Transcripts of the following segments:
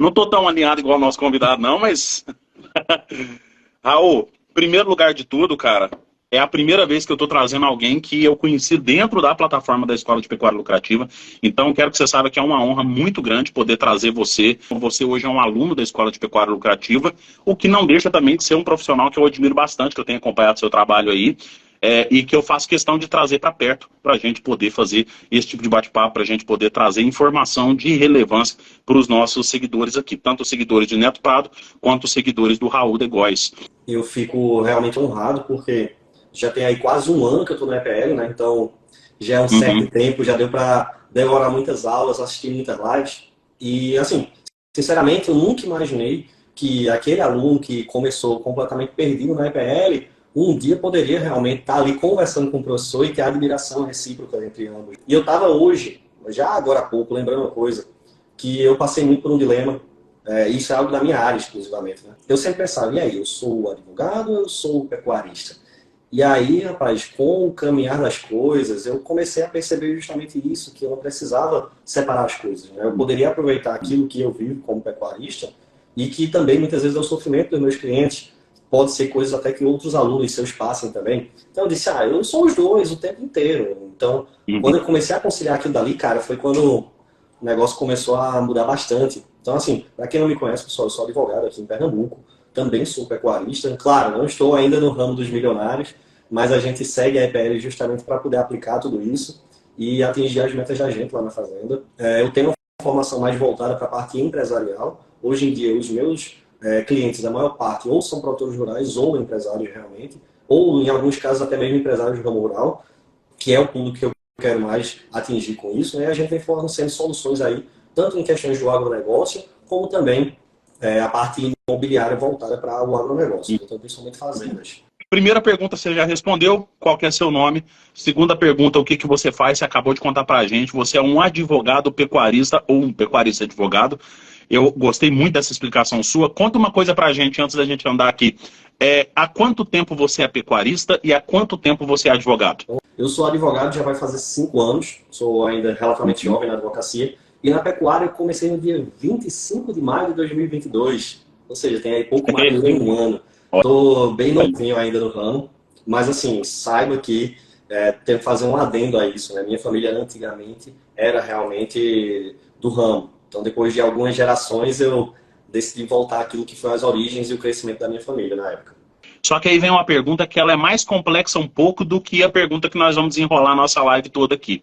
Não tô tão alinhado igual o nosso convidado, não, mas... Raul, primeiro lugar de tudo, cara, é a primeira vez que eu tô trazendo alguém que eu conheci dentro da plataforma da Escola de Pecuária Lucrativa. Então, quero que você saiba que é uma honra muito grande poder trazer você. Você hoje é um aluno da Escola de Pecuária Lucrativa, o que não deixa também de ser um profissional que eu admiro bastante, que eu tenho acompanhado seu trabalho aí. E que eu faço questão de trazer para perto, para a gente poder fazer esse tipo de bate-papo, para a gente poder trazer informação de relevância para os nossos seguidores aqui, tanto os seguidores de Neto Prado, quanto os seguidores do Raul de Góes. Eu fico realmente honrado, porque já tem aí quase um ano que eu estou na EPL, né? Então já é um certo tempo, já deu para devorar muitas aulas, assistir muitas lives. E assim, sinceramente, eu nunca imaginei que aquele aluno que começou completamente perdido na EPL, um dia poderia realmente estar ali conversando com o professor e ter admiração recíproca entre ambos. E eu estava hoje, já agora há pouco, lembrando uma coisa, que eu passei muito por um dilema, isso é algo da minha área exclusivamente, né? Eu sempre pensava, e aí, eu sou advogado ou eu sou pecuarista? E aí, rapaz, com o caminhar das coisas, eu comecei a perceber justamente isso, que eu não precisava separar as coisas, né? Eu poderia aproveitar aquilo que eu vivo como pecuarista e que também, muitas vezes, é o sofrimento dos meus clientes. Pode ser coisas até que outros alunos seus passem também. Então eu disse, eu sou os dois o tempo inteiro. Então, quando eu comecei a conciliar aquilo dali, cara, foi quando o negócio começou a mudar bastante. Então, assim, para quem não me conhece, pessoal, eu sou advogado aqui em Pernambuco, também sou pecuarista. Claro, não estou ainda no ramo dos milionários, mas a gente segue a EPL justamente para poder aplicar tudo isso e atingir as metas da gente lá na fazenda. Eu tenho uma formação mais voltada para a parte empresarial. Hoje em dia, os meus clientes, a maior parte, ou são produtores rurais ou empresários realmente, ou em alguns casos até mesmo empresários do ramo rural, que é o público que eu quero mais atingir com isso, né? A gente vem fornecendo soluções aí, tanto em questões do agronegócio, como também a parte imobiliária voltada para o agronegócio, então principalmente fazendas. Primeira pergunta você já respondeu, qual que é seu nome? Segunda pergunta, o que você faz? Você acabou de contar pra gente, você é um advogado pecuarista ou um pecuarista advogado. Eu gostei muito dessa explicação sua. Conta uma coisa pra gente antes da gente andar aqui. Há quanto tempo você é pecuarista e há quanto tempo você é advogado? Eu sou advogado, já vai fazer 5 anos, sou ainda relativamente jovem na advocacia. E na pecuária eu comecei no dia 25 de maio de 2022, ou seja, tem aí pouco mais de um ano. Estou bem novinho ainda no ramo, mas assim, saiba que tenho que fazer um adendo a isso, né? Minha família antigamente era realmente do ramo. Então, depois de algumas gerações, eu decidi voltar àquilo que foi as origens e o crescimento da minha família na época. Só que aí vem uma pergunta que ela é mais complexa um pouco do que a pergunta que nós vamos desenrolar a nossa live toda aqui.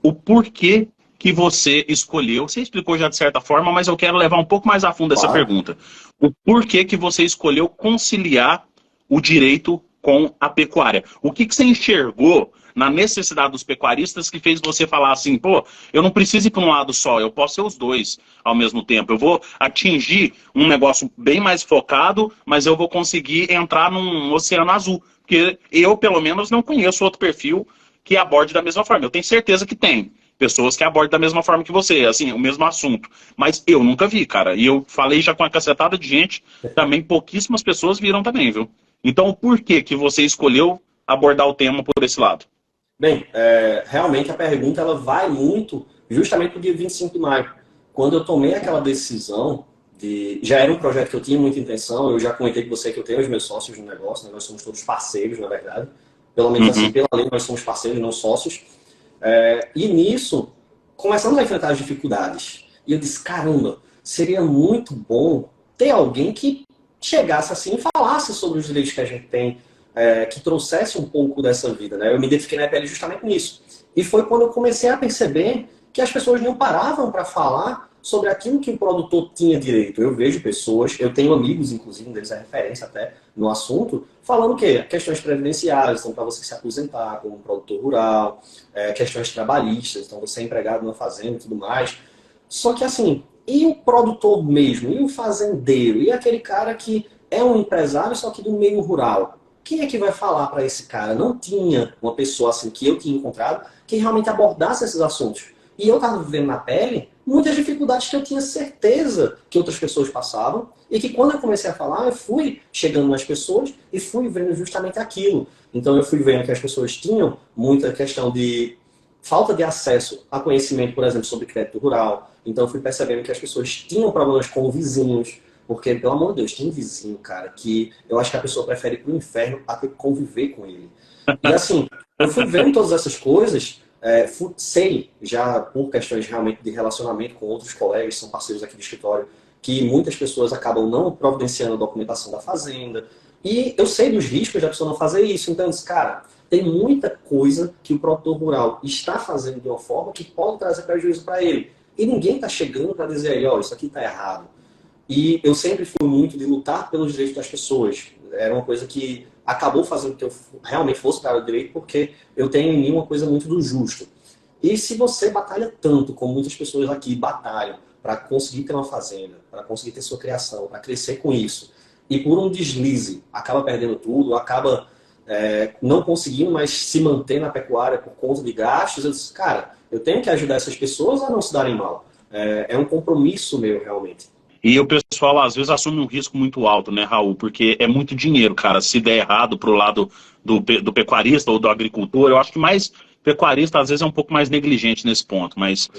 O porquê que você escolheu, você explicou já de certa forma, mas eu quero levar um pouco mais a fundo essa pergunta. O porquê que você escolheu conciliar o direito com a pecuária? O que você enxergou na necessidade dos pecuaristas que fez você falar assim, pô, eu não preciso ir para um lado só, eu posso ser os dois ao mesmo tempo. Eu vou atingir um negócio bem mais focado, mas eu vou conseguir entrar num oceano azul. Porque eu, pelo menos, não conheço outro perfil que aborde da mesma forma. Eu tenho certeza que tem pessoas que abordam da mesma forma que você, assim, o mesmo assunto. Mas eu nunca vi, cara. E eu falei já com uma cacetada de gente, também pouquíssimas pessoas viram também, viu? Então, por que que você escolheu abordar o tema por esse lado? Bem, realmente a pergunta ela vai muito justamente para o dia 25 de maio. Quando eu tomei aquela decisão, já era um projeto que eu tinha muita intenção, eu já comentei com você que eu tenho os meus sócios no negócio, né? Nós somos todos parceiros, na verdade. Pelo menos assim, pela lei, nós somos parceiros, não sócios. E nisso, começamos a enfrentar as dificuldades. E eu disse, caramba, seria muito bom ter alguém que chegasse assim e falasse sobre os direitos que a gente tem, que trouxesse um pouco dessa vida, né? Eu me identifiquei na EPL justamente nisso. E foi quando eu comecei a perceber que as pessoas não paravam para falar sobre aquilo que o produtor tinha direito. Eu vejo pessoas, eu tenho amigos, inclusive, um deles é referência até no assunto, falando que questões previdenciárias, então para você se aposentar como produtor rural, questões trabalhistas, então você é empregado numa fazenda e tudo mais. Só que assim, e o produtor mesmo, e o fazendeiro, e aquele cara que é um empresário, só que do meio rural? Quem é que vai falar para esse cara? Não tinha uma pessoa assim que eu tinha encontrado que realmente abordasse esses assuntos. E eu estava vivendo na pele muitas dificuldades que eu tinha certeza que outras pessoas passavam e que quando eu comecei a falar, eu fui chegando nas pessoas e fui vendo justamente aquilo. Então eu fui vendo que as pessoas tinham muita questão de falta de acesso a conhecimento, por exemplo, sobre crédito rural. Então eu fui percebendo que as pessoas tinham problemas com vizinhos, porque, pelo amor de Deus, tem um vizinho, cara, que eu acho que a pessoa prefere ir pro inferno a ter que conviver com ele. E assim, eu fui vendo todas essas coisas, sei já por questões realmente de relacionamento com outros colegas, são parceiros aqui do escritório, que muitas pessoas acabam não providenciando a documentação da fazenda. E eu sei dos riscos da pessoa não fazer isso. Então eu disse, cara, tem muita coisa que o produtor rural está fazendo de uma forma que pode trazer prejuízo para ele. E ninguém está chegando para dizer aí, ó, isso aqui está errado. E eu sempre fui muito de lutar pelos direitos das pessoas. Era uma coisa que acabou fazendo que eu realmente fosse para o direito, porque eu tenho em mim uma coisa muito do justo. E se você batalha tanto, como muitas pessoas aqui batalham, para conseguir ter uma fazenda, para conseguir ter sua criação, para crescer com isso, e por um deslize acaba perdendo tudo, acaba não conseguindo mais se manter na pecuária por conta de gastos, eu disse, cara, eu tenho que ajudar essas pessoas a não se darem mal. É um compromisso meu, realmente. E o pessoal, às vezes, assume um risco muito alto, né, Raul? Porque é muito dinheiro, cara. Se der errado pro lado do pecuarista ou do agricultor, eu acho que mais pecuarista, às vezes, é um pouco mais negligente nesse ponto. Mas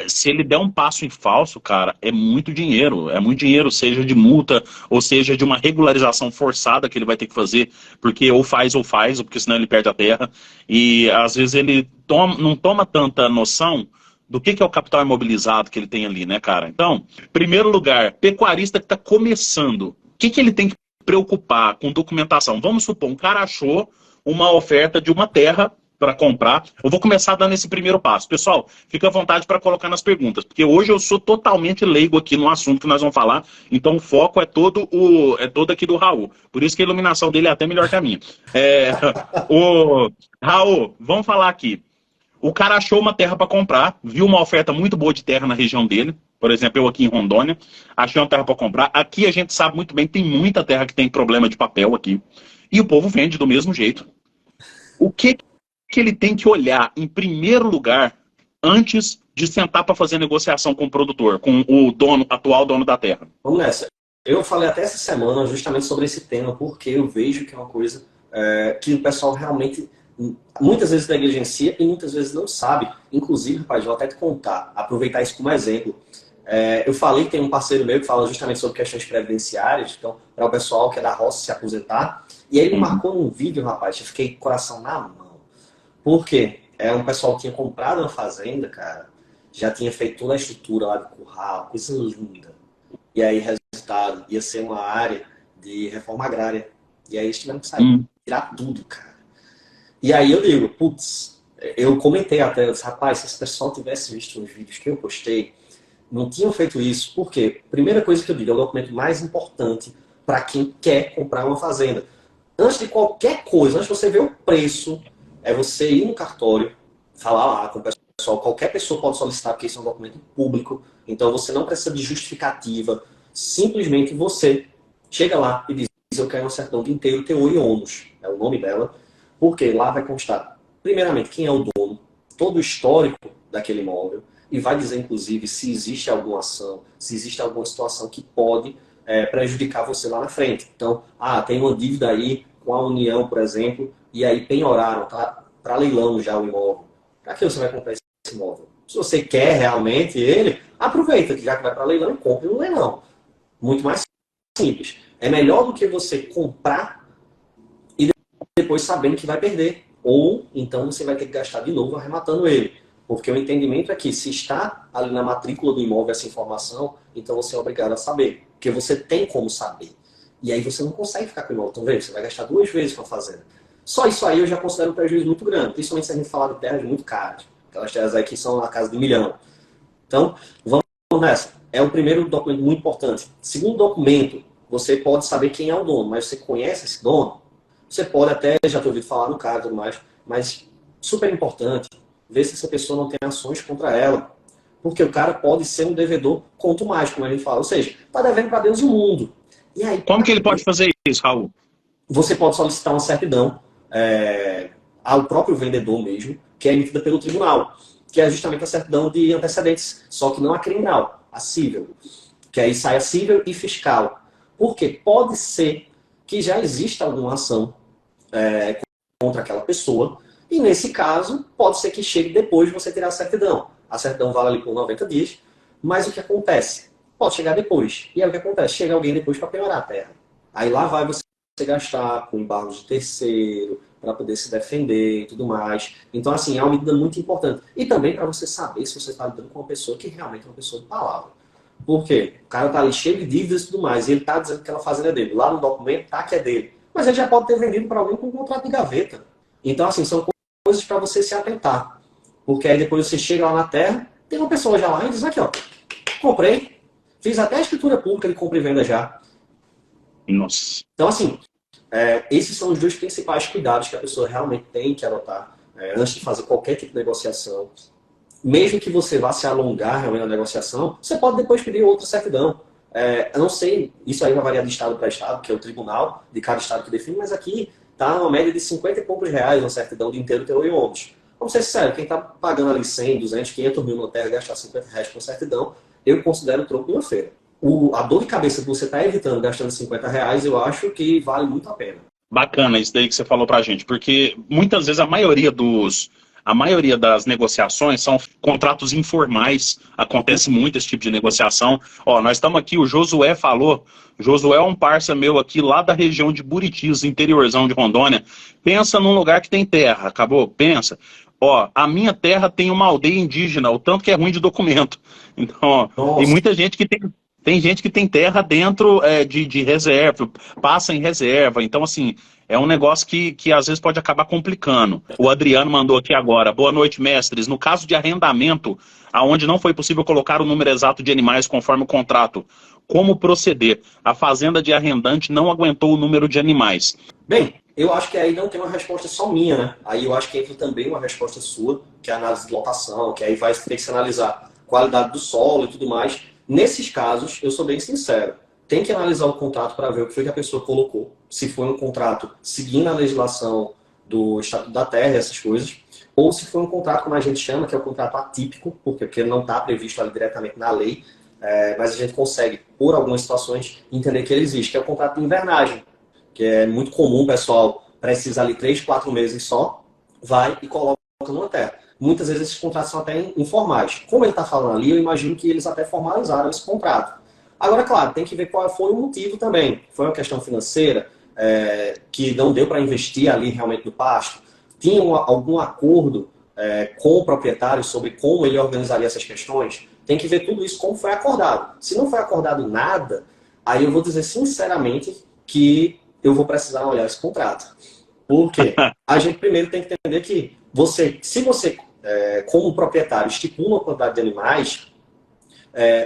se ele der um passo em falso, cara, é muito dinheiro. É muito dinheiro, seja de multa, ou seja de uma regularização forçada que ele vai ter que fazer, porque ou faz, porque senão ele perde a terra. E, às vezes, ele não toma tanta noção do que é o capital imobilizado que ele tem ali, né, cara? Então, em primeiro lugar, pecuarista que está começando, o que ele tem que preocupar com documentação? Vamos supor, um cara achou uma oferta de uma terra para comprar. Eu vou começar dando esse primeiro passo. Pessoal, fica à vontade para colocar nas perguntas, porque hoje eu sou totalmente leigo aqui no assunto que nós vamos falar, então o foco é todo aqui do Raul. Por isso que a iluminação dele é até melhor que a minha. Raul, vamos falar aqui. O cara achou uma terra para comprar, viu uma oferta muito boa de terra na região dele. Por exemplo, eu aqui em Rondônia, achei uma terra para comprar. Aqui a gente sabe muito bem, tem muita terra que tem problema de papel aqui. E o povo vende do mesmo jeito. O que ele tem que olhar em primeiro lugar antes de sentar para fazer negociação com o produtor, com o atual dono da terra? Vamos nessa. Eu falei até essa semana justamente sobre esse tema, porque eu vejo que é uma coisa que o pessoal realmente muitas vezes negligencia e muitas vezes não sabe. Inclusive, rapaz, vou até te contar, aproveitar isso como exemplo. Eu falei que tem um parceiro meu que fala justamente sobre questões previdenciárias, então, para o pessoal que é da roça se aposentar. E aí ele marcou num vídeo, rapaz, eu fiquei com o coração na mão. Por quê? Um pessoal que tinha comprado uma fazenda, cara, já tinha feito toda a estrutura lá do curral, coisa linda. E aí, resultado, ia ser uma área de reforma agrária. E aí eles tiveram que sair, tirar tudo, cara. E aí eu digo, putz, eu comentei até, eu disse, rapaz, se esse pessoal tivesse visto os vídeos que eu postei, não tinham feito isso. Por quê? Primeira coisa que eu digo, é o documento mais importante para quem quer comprar uma fazenda. Antes de qualquer coisa, antes de você ver o preço, é você ir no cartório, falar lá com o pessoal, qualquer pessoa pode solicitar, porque isso é um documento público, então você não precisa de justificativa, simplesmente você chega lá e diz, eu quero uma certidão de inteiro, teor e ônus, é o nome dela, porque lá vai constar, primeiramente, quem é o dono, todo o histórico daquele imóvel, e vai dizer, inclusive, se existe alguma ação, se existe alguma situação que pode prejudicar você lá na frente. Então, tem uma dívida aí com a União, por exemplo, e aí penhoraram, tá para leilão já o imóvel. Para que você vai comprar esse imóvel? Se você quer realmente ele, aproveita, que já que vai para leilão, e compre no leilão. Muito mais simples. É melhor do que você comprar depois sabendo que vai perder. Ou então você vai ter que gastar de novo arrematando ele. Porque o entendimento é que se está ali na matrícula do imóvel essa informação, então você é obrigado a saber. Porque você tem como saber. E aí você não consegue ficar com o imóvel. Então, veja, você vai gastar 2 vezes com a fazenda. Só isso aí eu já considero um prejuízo muito grande. Principalmente se a gente falar de terras muito caras. Aquelas terras aí que são na casa de 1 milhão. Então, vamos nessa. É o primeiro documento muito importante. Segundo documento, você pode saber quem é o dono. Mas você conhece esse dono? Você pode até, já ter ouvido falar no cara e tudo mais, mas super importante, ver se essa pessoa não tem ações contra ela. Porque o cara pode ser um devedor conto mais, como a gente fala. Ou seja, está devendo para Deus e o mundo. E aí, como que ele pode fazer isso, Raul? Você pode solicitar uma certidão ao próprio vendedor mesmo, que é emitida pelo tribunal, que é justamente a certidão de antecedentes, só que não a criminal, a cível. Que aí sai a cível e fiscal. Porque pode ser que já exista alguma ação contra aquela pessoa, e nesse caso, pode ser que chegue depois de você tirar a certidão. A certidão vale ali por 90 dias, Mas o que acontece? Pode chegar depois. E aí o que acontece? Chega alguém depois para penhorar a terra. Aí lá vai você gastar com embargos de terceiro, para poder se defender e tudo mais. Então, assim, é uma medida muito importante. E também para você saber se você está lidando com uma pessoa que realmente é uma pessoa de palavra. Por quê? O cara tá ali cheio de dívidas e tudo mais, e ele tá dizendo que aquela fazenda é dele. Lá no documento tá que é dele. Mas ele já pode ter vendido para alguém com um contrato de gaveta. Então, assim, são coisas para você se atentar. Porque aí depois você chega lá na terra, tem uma pessoa já lá e diz aqui, ó, comprei, fiz até a escritura pública de compra e venda já. Nossa. Então, assim, esses são os dois principais cuidados que a pessoa realmente tem que adotar antes de fazer qualquer tipo de negociação. Mesmo que você vá se alongar realmente na negociação, você pode depois pedir outra certidão. Eu não sei, isso aí vai variar de estado para estado, que é o tribunal de cada estado que define, mas aqui está uma média de 50 e poucos reais uma certidão de inteiro, teor e ônibus. Vamos ser sinceros, quem está pagando ali 100, 200, 500 mil na terra e gastar 50 reais por certidão, eu considero o troco de uma feira. A dor de cabeça que você está evitando gastando 50 reais, eu acho que vale muito a pena. Bacana isso daí que você falou pra gente, porque muitas vezes a maioria das negociações são contratos informais, acontece muito esse tipo de negociação. Ó, nós estamos aqui, o Josué falou, Josué é um parça meu aqui lá da região de Buritis, interiorzão de Rondônia. Pensa num lugar que tem terra, acabou? Pensa. Ó, a minha terra tem uma aldeia indígena, o tanto que é ruim de documento. Então, ó, tem muita gente que tem gente que tem terra dentro de reserva, passa em reserva. Então, assim, é um negócio que às vezes pode acabar complicando. O Adriano mandou aqui agora. Boa noite, mestres. No caso de arrendamento, aonde não foi possível colocar o número exato de animais conforme o contrato, como proceder? A fazenda de arrendante não aguentou o número de animais. Bem, eu acho que aí não tem uma resposta só minha, né? Aí eu acho que entra também uma resposta sua, que é a análise de lotação, que aí vai ter que se analisar qualidade do solo e tudo mais. Nesses casos, eu sou bem sincero, tem que analisar o contrato para ver o que foi que a pessoa colocou, se foi um contrato seguindo a legislação do Estatuto da Terra, essas coisas, ou se foi um contrato, como a gente chama, que é o contrato atípico, porque não está previsto ali diretamente na lei, mas a gente consegue, por algumas situações, entender que ele existe, que é o contrato de invernagem, que é muito comum, o pessoal precisa ali 3, 4 meses só, vai e coloca numa terra. Muitas vezes esses contratos são até informais. Como ele está falando ali, eu imagino que eles até formalizaram esse contrato. Agora, claro, tem que ver qual foi o motivo também. Foi uma questão financeira, que não deu para investir ali realmente no pasto? Tinha algum acordo com o proprietário sobre como ele organizaria essas questões? Tem que ver tudo isso como foi acordado. Se não foi acordado nada, aí eu vou dizer sinceramente que eu vou precisar olhar esse contrato. Por quê? A gente primeiro tem que entender que se você, como proprietário, estipula uma quantidade de animais,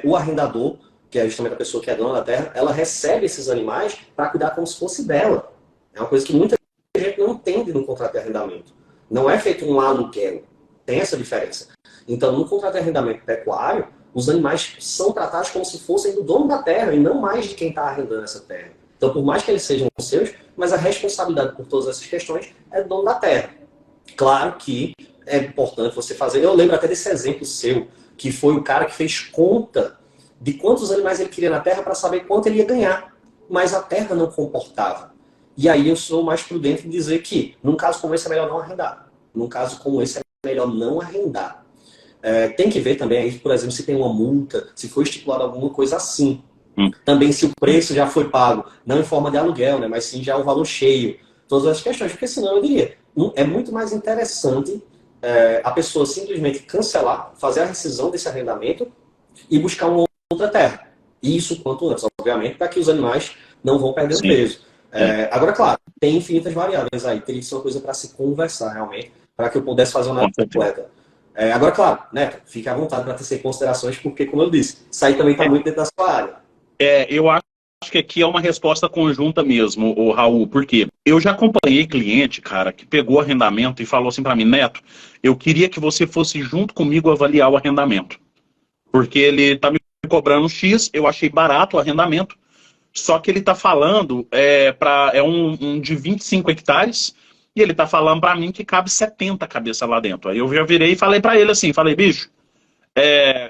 o arrendador, que é justamente a pessoa que é dona da terra, ela recebe esses animais para cuidar como se fosse dela. É uma coisa que muita gente não entende no contrato de arrendamento. Não é feito um aluguel. Tem essa diferença. Então, no contrato de arrendamento pecuário, os animais são tratados como se fossem do dono da terra e não mais de quem está arrendando essa terra. Então, por mais que eles sejam seus, mas a responsabilidade por todas essas questões é do dono da terra. Claro que é importante você fazer. Eu lembro até desse exemplo seu, que foi o cara que fez conta de quantos animais ele queria na terra para saber quanto ele ia ganhar. Mas a terra não comportava. E aí eu sou mais prudente em dizer que, num caso como esse, é melhor não arrendar. Num caso como esse, é melhor não arrendar. Tem que ver também, aí, por exemplo, se tem uma multa, se foi estipulada alguma coisa assim. Também se o preço já foi pago, não em forma de aluguel, né, mas sim já o valor cheio. Todas as questões, porque senão eu diria, é muito mais interessante a pessoa simplesmente cancelar, fazer a rescisão desse arrendamento e buscar uma outra terra. E isso quanto antes, obviamente, para que os animais não vão perder o peso. Agora, claro, tem infinitas variáveis aí, teria que ser uma coisa para se conversar realmente, para que eu pudesse fazer uma análise completa. Agora, claro, Neto, fique à vontade para tecer considerações, porque, como eu disse, isso aí também está muito dentro da sua área. Eu acho que aqui é uma resposta conjunta mesmo, o Raul, porque eu já acompanhei cliente, cara, que pegou arrendamento e falou assim para mim, Neto, eu queria que você fosse junto comigo avaliar o arrendamento, porque ele tá me cobrando X, eu achei barato o arrendamento, só que ele tá falando, um de 25 hectares, e ele tá falando para mim que cabe 70 cabeças lá dentro. Aí eu já virei e falei para ele assim, bicho,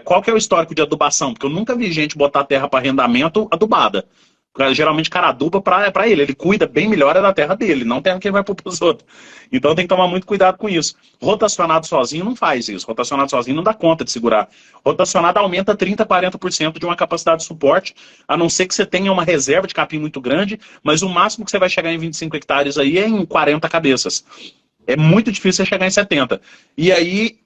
qual que é o histórico de adubação? Porque eu nunca vi gente botar terra para arrendamento adubada. Geralmente, cara aduba para ele. Ele cuida bem melhor da terra dele, não terra que ele vai pôr para os outros. Então tem que tomar muito cuidado com isso. Rotacionado sozinho não faz isso. Rotacionado sozinho não dá conta de segurar. Rotacionado aumenta 30%, 40% de uma capacidade de suporte, a não ser que você tenha uma reserva de capim muito grande, mas o máximo que você vai chegar em 25 hectares aí é em 40 cabeças. É muito difícil você chegar em 70. E aí,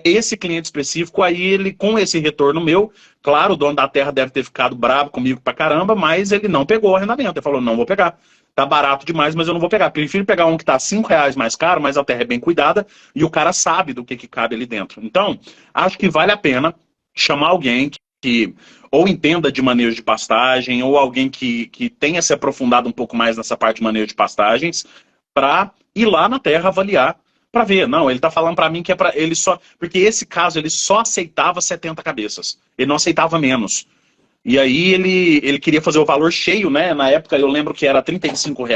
esse cliente específico, aí ele, com esse retorno meu, claro, o dono da terra deve ter ficado bravo comigo pra caramba, mas ele não pegou o arrendamento. Ele falou, não vou pegar. Tá barato demais, mas eu não vou pegar. Prefiro pegar um que tá R$ 5 mais caro, mas a terra é bem cuidada e o cara sabe do que cabe ali dentro. Então, acho que vale a pena chamar alguém que ou entenda de manejo de pastagem, ou alguém que tenha se aprofundado um pouco mais nessa parte de manejo de pastagens, para ir lá na terra avaliar, para ver. Não, ele está falando para mim que é para ele só... Porque esse caso, ele só aceitava 70 cabeças. Ele não aceitava menos. E aí ele queria fazer o valor cheio, né? Na época eu lembro que era R$ 35,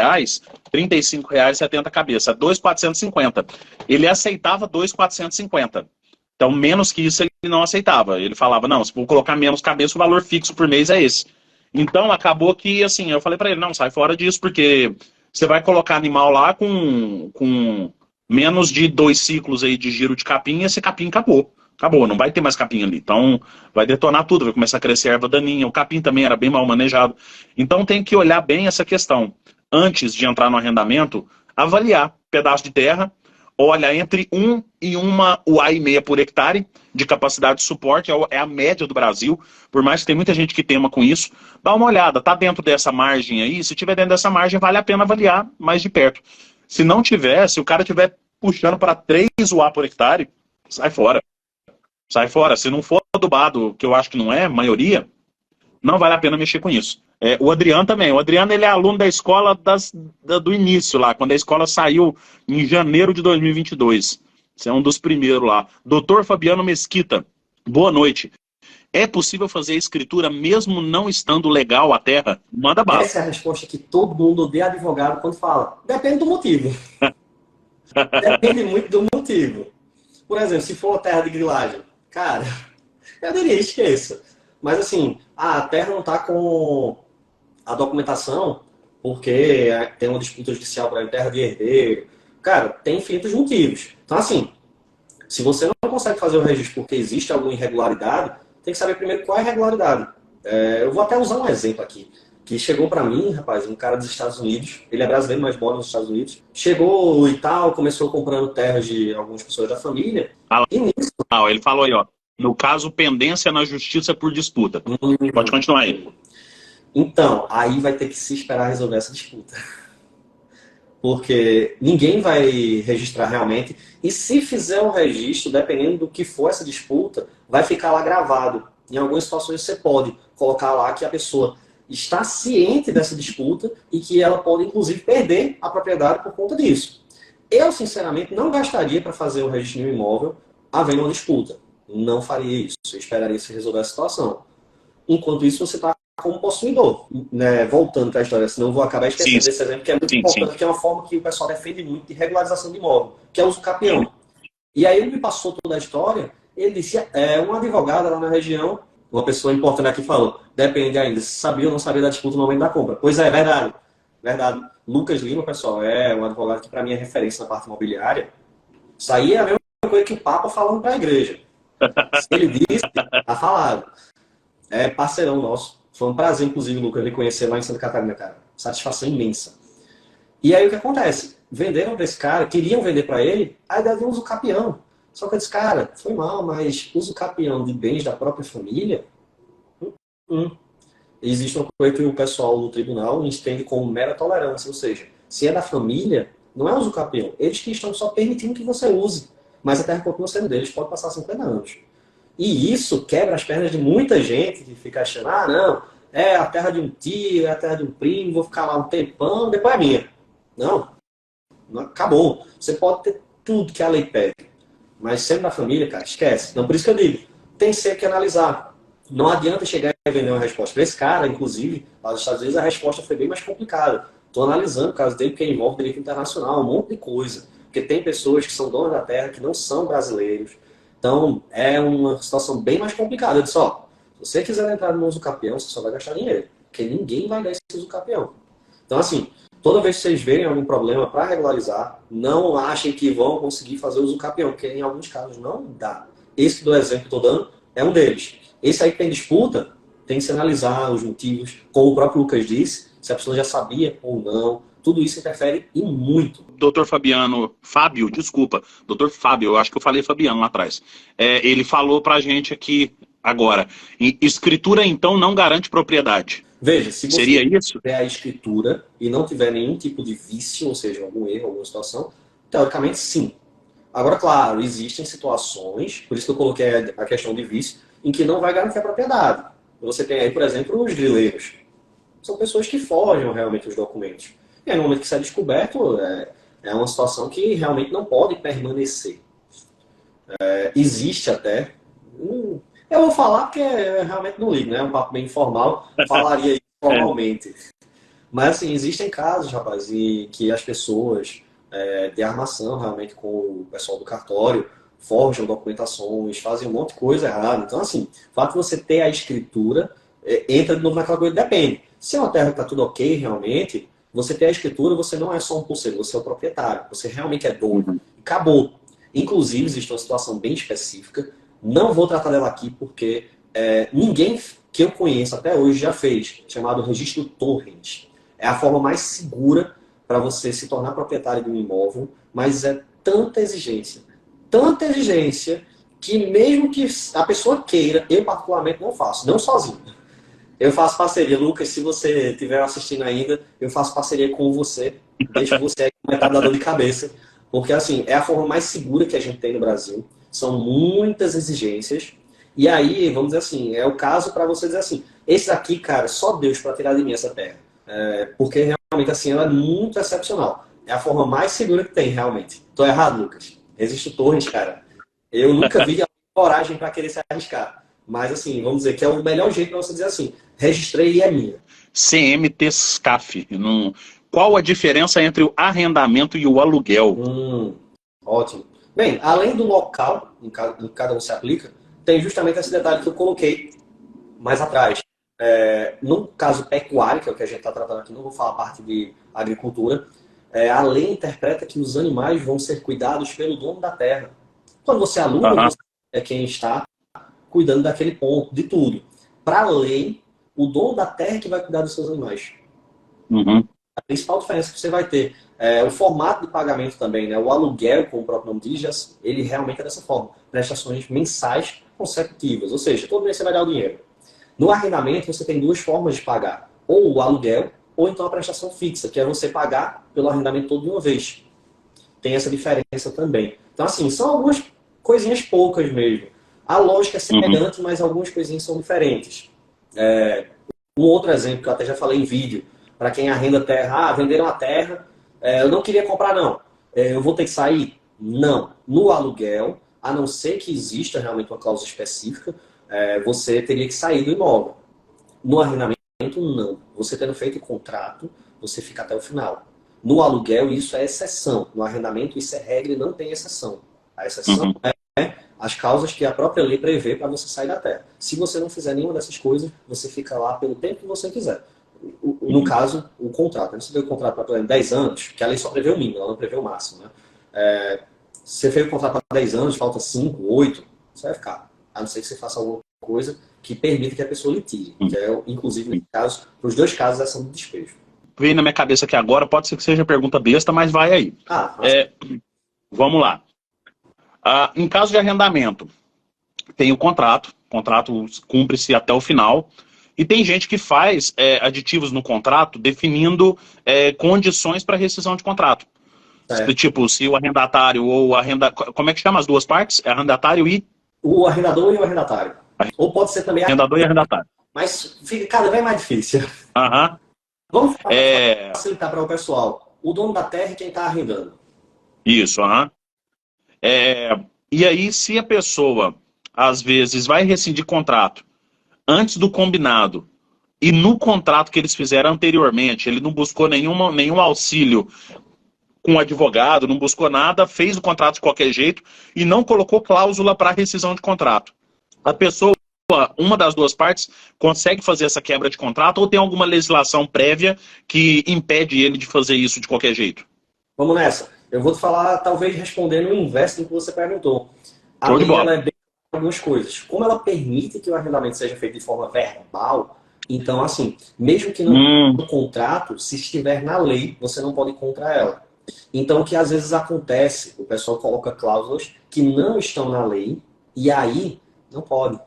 70 cabeças, 2.450. Ele aceitava 2.450. Então, menos que isso ele não aceitava. Ele falava, não, se for colocar menos cabeça, o valor fixo por mês é esse. Então, acabou que, assim, eu falei para ele, não, sai fora disso, porque você vai colocar animal lá com menos de 2 ciclos aí de giro de capim, e esse capim acabou. Acabou, não vai ter mais capim ali. Então, vai detonar tudo, vai começar a crescer erva daninha. O capim também era bem mal manejado. Então, tem que olhar bem essa questão. Antes de entrar no arrendamento, avaliar pedaço de terra, olha, entre 1 e 1,5 UA por hectare de capacidade de suporte, é a média do Brasil, por mais que tem muita gente que tema com isso, dá uma olhada, tá dentro dessa margem aí? Se tiver dentro dessa margem, vale a pena avaliar mais de perto. Se não tiver, se o cara estiver puxando para 3 UA por hectare, sai fora. Sai fora. Se não for adubado, que eu acho que não é, maioria, não vale a pena mexer com isso. O Adriano também. O Adriano, ele é aluno da escola do início lá, quando a escola saiu em janeiro de 2022. Você é um dos primeiros lá. Doutor Fabiano Mesquita, boa noite. É possível fazer escritura mesmo não estando legal a terra? Manda bala. Essa é a resposta que todo mundo odeia advogado quando fala. Depende do motivo. Depende muito do motivo. Por exemplo, se for uma terra de grilagem, cara, eu diria, esqueça. Mas assim, a terra não está com a documentação porque tem uma disputa judicial para a terra de herdeiro. Cara, tem infinitos motivos. Então assim, se você não consegue fazer o registro porque existe alguma irregularidade, tem que saber primeiro qual é a irregularidade. Eu vou até usar um exemplo aqui, que chegou para mim, rapaz, um cara dos Estados Unidos, ele é brasileiro, mas mora nos Estados Unidos, chegou e tal, começou comprando terras de algumas pessoas da família, e nisso... Ele falou aí, ó, no caso, pendência na justiça por disputa. Pode continuar aí. Então, aí vai ter que se esperar resolver essa disputa. Porque ninguém vai registrar realmente, e se fizer um registro, dependendo do que for essa disputa, vai ficar lá gravado. Em algumas situações você pode colocar lá que a pessoa está ciente dessa disputa e que ela pode, inclusive, perder a propriedade por conta disso. Eu, sinceramente, não gastaria para fazer o registro de um imóvel havendo uma disputa. Não faria isso. Eu esperaria se resolver a situação. Enquanto isso, você está como possuidor. Né? Voltando para a história, senão eu vou acabar esquecendo desse exemplo, que é muito importante, que é uma forma que o pessoal defende muito de regularização de imóvel, que é o uso capião. E aí ele me passou toda a história, ele disse, uma advogada lá na região, uma pessoa importante aqui falou, depende ainda, se sabia ou não sabia da disputa no momento da compra. Pois é, verdade. Verdade. Lucas Lima, pessoal, é um advogado que para mim é referência na parte imobiliária. Isso aí é a mesma coisa que o Papa falando para a igreja. Se ele disse, tá falado. É parceirão nosso. Foi um prazer, inclusive, Lucas, lhe conhecer lá em Santa Catarina, cara. Satisfação imensa. E aí o que acontece? Venderam para esse cara, queriam vender para ele, aí deve uso capião. Só que eu disse, cara, foi mal, mas uso capião de bens da própria família? Existe uma coisa que o pessoal do tribunal entende como mera tolerância, ou seja, se é da família, não é uso capião. Eles que estão só permitindo que você use, mas a terra continua sendo deles, pode passar 50 anos. E isso quebra as pernas de muita gente que fica achando, não, é a terra de um tio, é a terra de um primo, vou ficar lá um tempão, depois é minha. Não, acabou. Você pode ter tudo que a lei pede, mas sendo da família, cara, esquece. Então, por isso que eu digo, tem sempre que analisar. Não adianta chegar e vender uma resposta. Para esse cara, inclusive, lá nos Estados Unidos, a resposta foi bem mais complicada. Estou analisando o caso dele, porque envolve direito internacional, um monte de coisa. Porque tem pessoas que são donas da terra, que não são brasileiros. Então, é uma situação bem mais complicada. Eu disse, se você quiser entrar no uso capião, você só vai gastar dinheiro. porque ninguém vai dar esse uso capião. Então, assim, toda vez que vocês verem algum problema para regularizar, não achem que vão conseguir fazer uso capião, porque em alguns casos não dá. Esse do exemplo que eu estou dando é um deles. Esse aí que tem disputa, tem que se analisar os motivos, como o próprio Lucas disse, se a pessoa já sabia ou não. Tudo isso interfere e muito. Doutor Fábio, desculpa, doutor Fábio, eu acho que eu falei Fabiano lá atrás. Ele falou pra gente aqui agora, escritura então não garante propriedade. Veja, se você Seria isso? tiver a escritura e não tiver nenhum tipo de vício, ou seja, algum erro, alguma situação, teoricamente sim. Agora, claro, existem situações, por isso que eu coloquei a questão de vício, em que não vai garantir a propriedade. Você tem aí, por exemplo, os grileiros. São pessoas que forjam realmente os documentos. E aí, no momento que isso é descoberto, é uma situação que realmente não pode permanecer. Existe até... eu vou falar porque eu realmente não ligo, né? É um papo bem informal, falaria formalmente. Mas, assim, existem casos, rapaz, em que as pessoas de armação, realmente, com o pessoal do cartório, forjam documentações, fazem um monte de coisa errada. Então, assim, o fato de você ter a escritura, entra de novo naquela coisa, depende. Se é uma terra que está tudo ok, realmente, você ter a escritura, você não é só um pulseiro, você é o proprietário, você realmente é dono. Acabou. Inclusive, existe uma situação bem específica, não vou tratar dela aqui porque ninguém que eu conheço até hoje já fez, chamado registro torrent. É a forma mais segura para você se tornar proprietário de um imóvel, mas é tanta exigência, que mesmo que a pessoa queira, eu particularmente não faço, não sozinho. Eu faço parceria, Lucas, se você estiver assistindo ainda, eu faço parceria com você, deixo você aí com metade da dor de cabeça, porque assim, é a forma mais segura que a gente tem no Brasil, são muitas exigências, e aí, vamos dizer assim, é o caso para você dizer assim, esse aqui, cara, só Deus para tirar de mim essa terra, porque realmente assim, ela é muito excepcional, é a forma mais segura que tem, realmente. Tô errado, Lucas? Existe o torrent, cara. Eu nunca vi a coragem para querer se arriscar. Mas, assim, vamos dizer que é o melhor jeito para você dizer assim, registrei e é minha. CMT-SCAF. Qual a diferença entre o arrendamento e o aluguel? Ótimo. Bem, além do local, em cada um se aplica, tem justamente esse detalhe que eu coloquei mais atrás. No caso pecuário, que é o que a gente está tratando aqui, não vou falar a parte de agricultura, a lei interpreta que os animais vão ser cuidados pelo dono da terra. Quando você aluga, você é quem está cuidando daquele ponto, de tudo. Para a lei, o dono da terra é que vai cuidar dos seus animais. A principal diferença que você vai ter o formato de pagamento também, né? O aluguel, como o próprio nome diz, ele realmente é dessa forma. Prestações mensais consecutivas, ou seja, todo mês você vai dar o dinheiro. No arrendamento, você tem duas formas de pagar. Ou o aluguel, ou então a prestação fixa, que é você pagar pelo arrendamento todo de uma vez. Tem essa diferença também. Então, assim, são algumas coisinhas poucas mesmo. A lógica é semelhante, mas algumas coisinhas são diferentes. Um outro exemplo, que eu até já falei em vídeo, para quem arrenda terra, venderam a terra, eu não queria comprar não, eu vou ter que sair? Não. No aluguel, a não ser que exista realmente uma cláusula específica, você teria que sair do imóvel. No arrendamento, não. Você tendo feito o contrato, você fica até o final. No aluguel, isso é exceção. No arrendamento, isso é regra e não tem exceção. A exceção é as causas que a própria lei prevê para você sair da terra. Se você não fizer nenhuma dessas coisas, você fica lá pelo tempo que você quiser. No caso, o contrato. Você fez o contrato para 10 anos, que a lei só prevê o mínimo, ela não prevê o máximo. Né? Você fez o contrato para 10 anos, falta 5, 8, você vai ficar. A não ser que você faça alguma coisa que permita que a pessoa litige. Que é, inclusive, no caso, para os dois casos, essa de despejo. Veio na minha cabeça aqui agora, pode ser que seja pergunta besta, mas vai aí. Vamos lá. Em caso de arrendamento, tem o contrato cumpre-se até o final, e tem gente que faz aditivos no contrato definindo condições para rescisão de contrato. Tipo, se o arrendatário ou como é que chama as duas partes? É arrendatário e... O arrendador e o arrendatário. Ou pode ser também arrendador e arrendatário. Mas fica cada vez mais difícil. Vamos facilitar para o pessoal. O dono da terra é quem está arrendando. Isso, e aí, se a pessoa, às vezes, vai rescindir contrato antes do combinado, e no contrato que eles fizeram anteriormente, ele não buscou nenhum auxílio com o advogado, não buscou nada, fez o contrato de qualquer jeito e não colocou cláusula para rescisão de contrato. A pessoa uma das duas partes consegue fazer essa quebra de contrato ou tem alguma legislação prévia que impede ele de fazer isso de qualquer jeito? Vamos nessa. Eu vou te falar, talvez respondendo o inverso do que você perguntou. A Show de lei, bola. ela é bem algumas coisas. Como ela permite que o arrendamento seja feito de forma verbal, então, assim, mesmo que não tenha um contrato, se estiver na lei, você não pode ir contra ela. Então, o que às vezes acontece, o pessoal coloca cláusulas que não estão na lei, e aí não pode.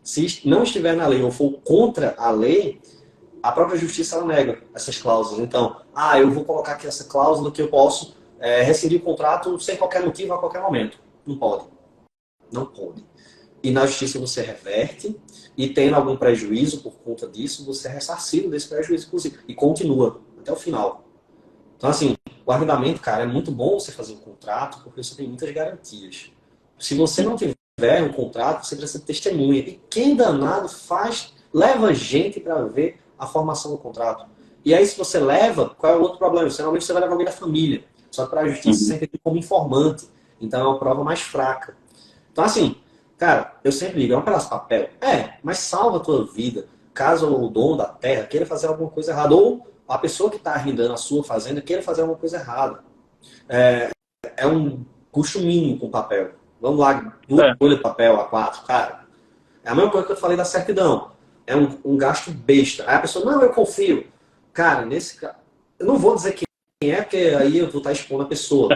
Se não estiver na lei ou for contra a lei, a própria justiça ela nega essas cláusulas. Então, eu vou colocar aqui essa cláusula que eu posso rescindir o contrato sem qualquer motivo a qualquer momento. Não pode. Não pode. E na justiça você reverte, e tendo algum prejuízo por conta disso, você é ressarcido desse prejuízo, inclusive, e continua até o final. Então, assim, o arrendamento, cara, é muito bom você fazer um contrato, porque você tem muitas garantias. Se você não tiver um contrato, você precisa de testemunha. E quem danado leva gente para ver a formação do contrato. E aí, se você leva, qual é o outro problema? Normalmente você vai levar alguém da família. Só que para a justiça você tem como informante. Então é uma prova mais fraca. Então, assim, cara, eu sempre digo, é um pedaço de papel. Mas salva a tua vida. Caso o dono da terra queira fazer alguma coisa errada. Ou a pessoa que está arrendando a sua fazenda queira fazer alguma coisa errada. É um custo mínimo com papel. Vamos lá, 2 folhas de papel, A4, cara. É a mesma coisa que eu falei da certidão. É um gasto besta. Aí a pessoa, não, eu confio. Cara, nesse caso, eu não vou dizer quem é, porque aí eu vou estar expondo a pessoa.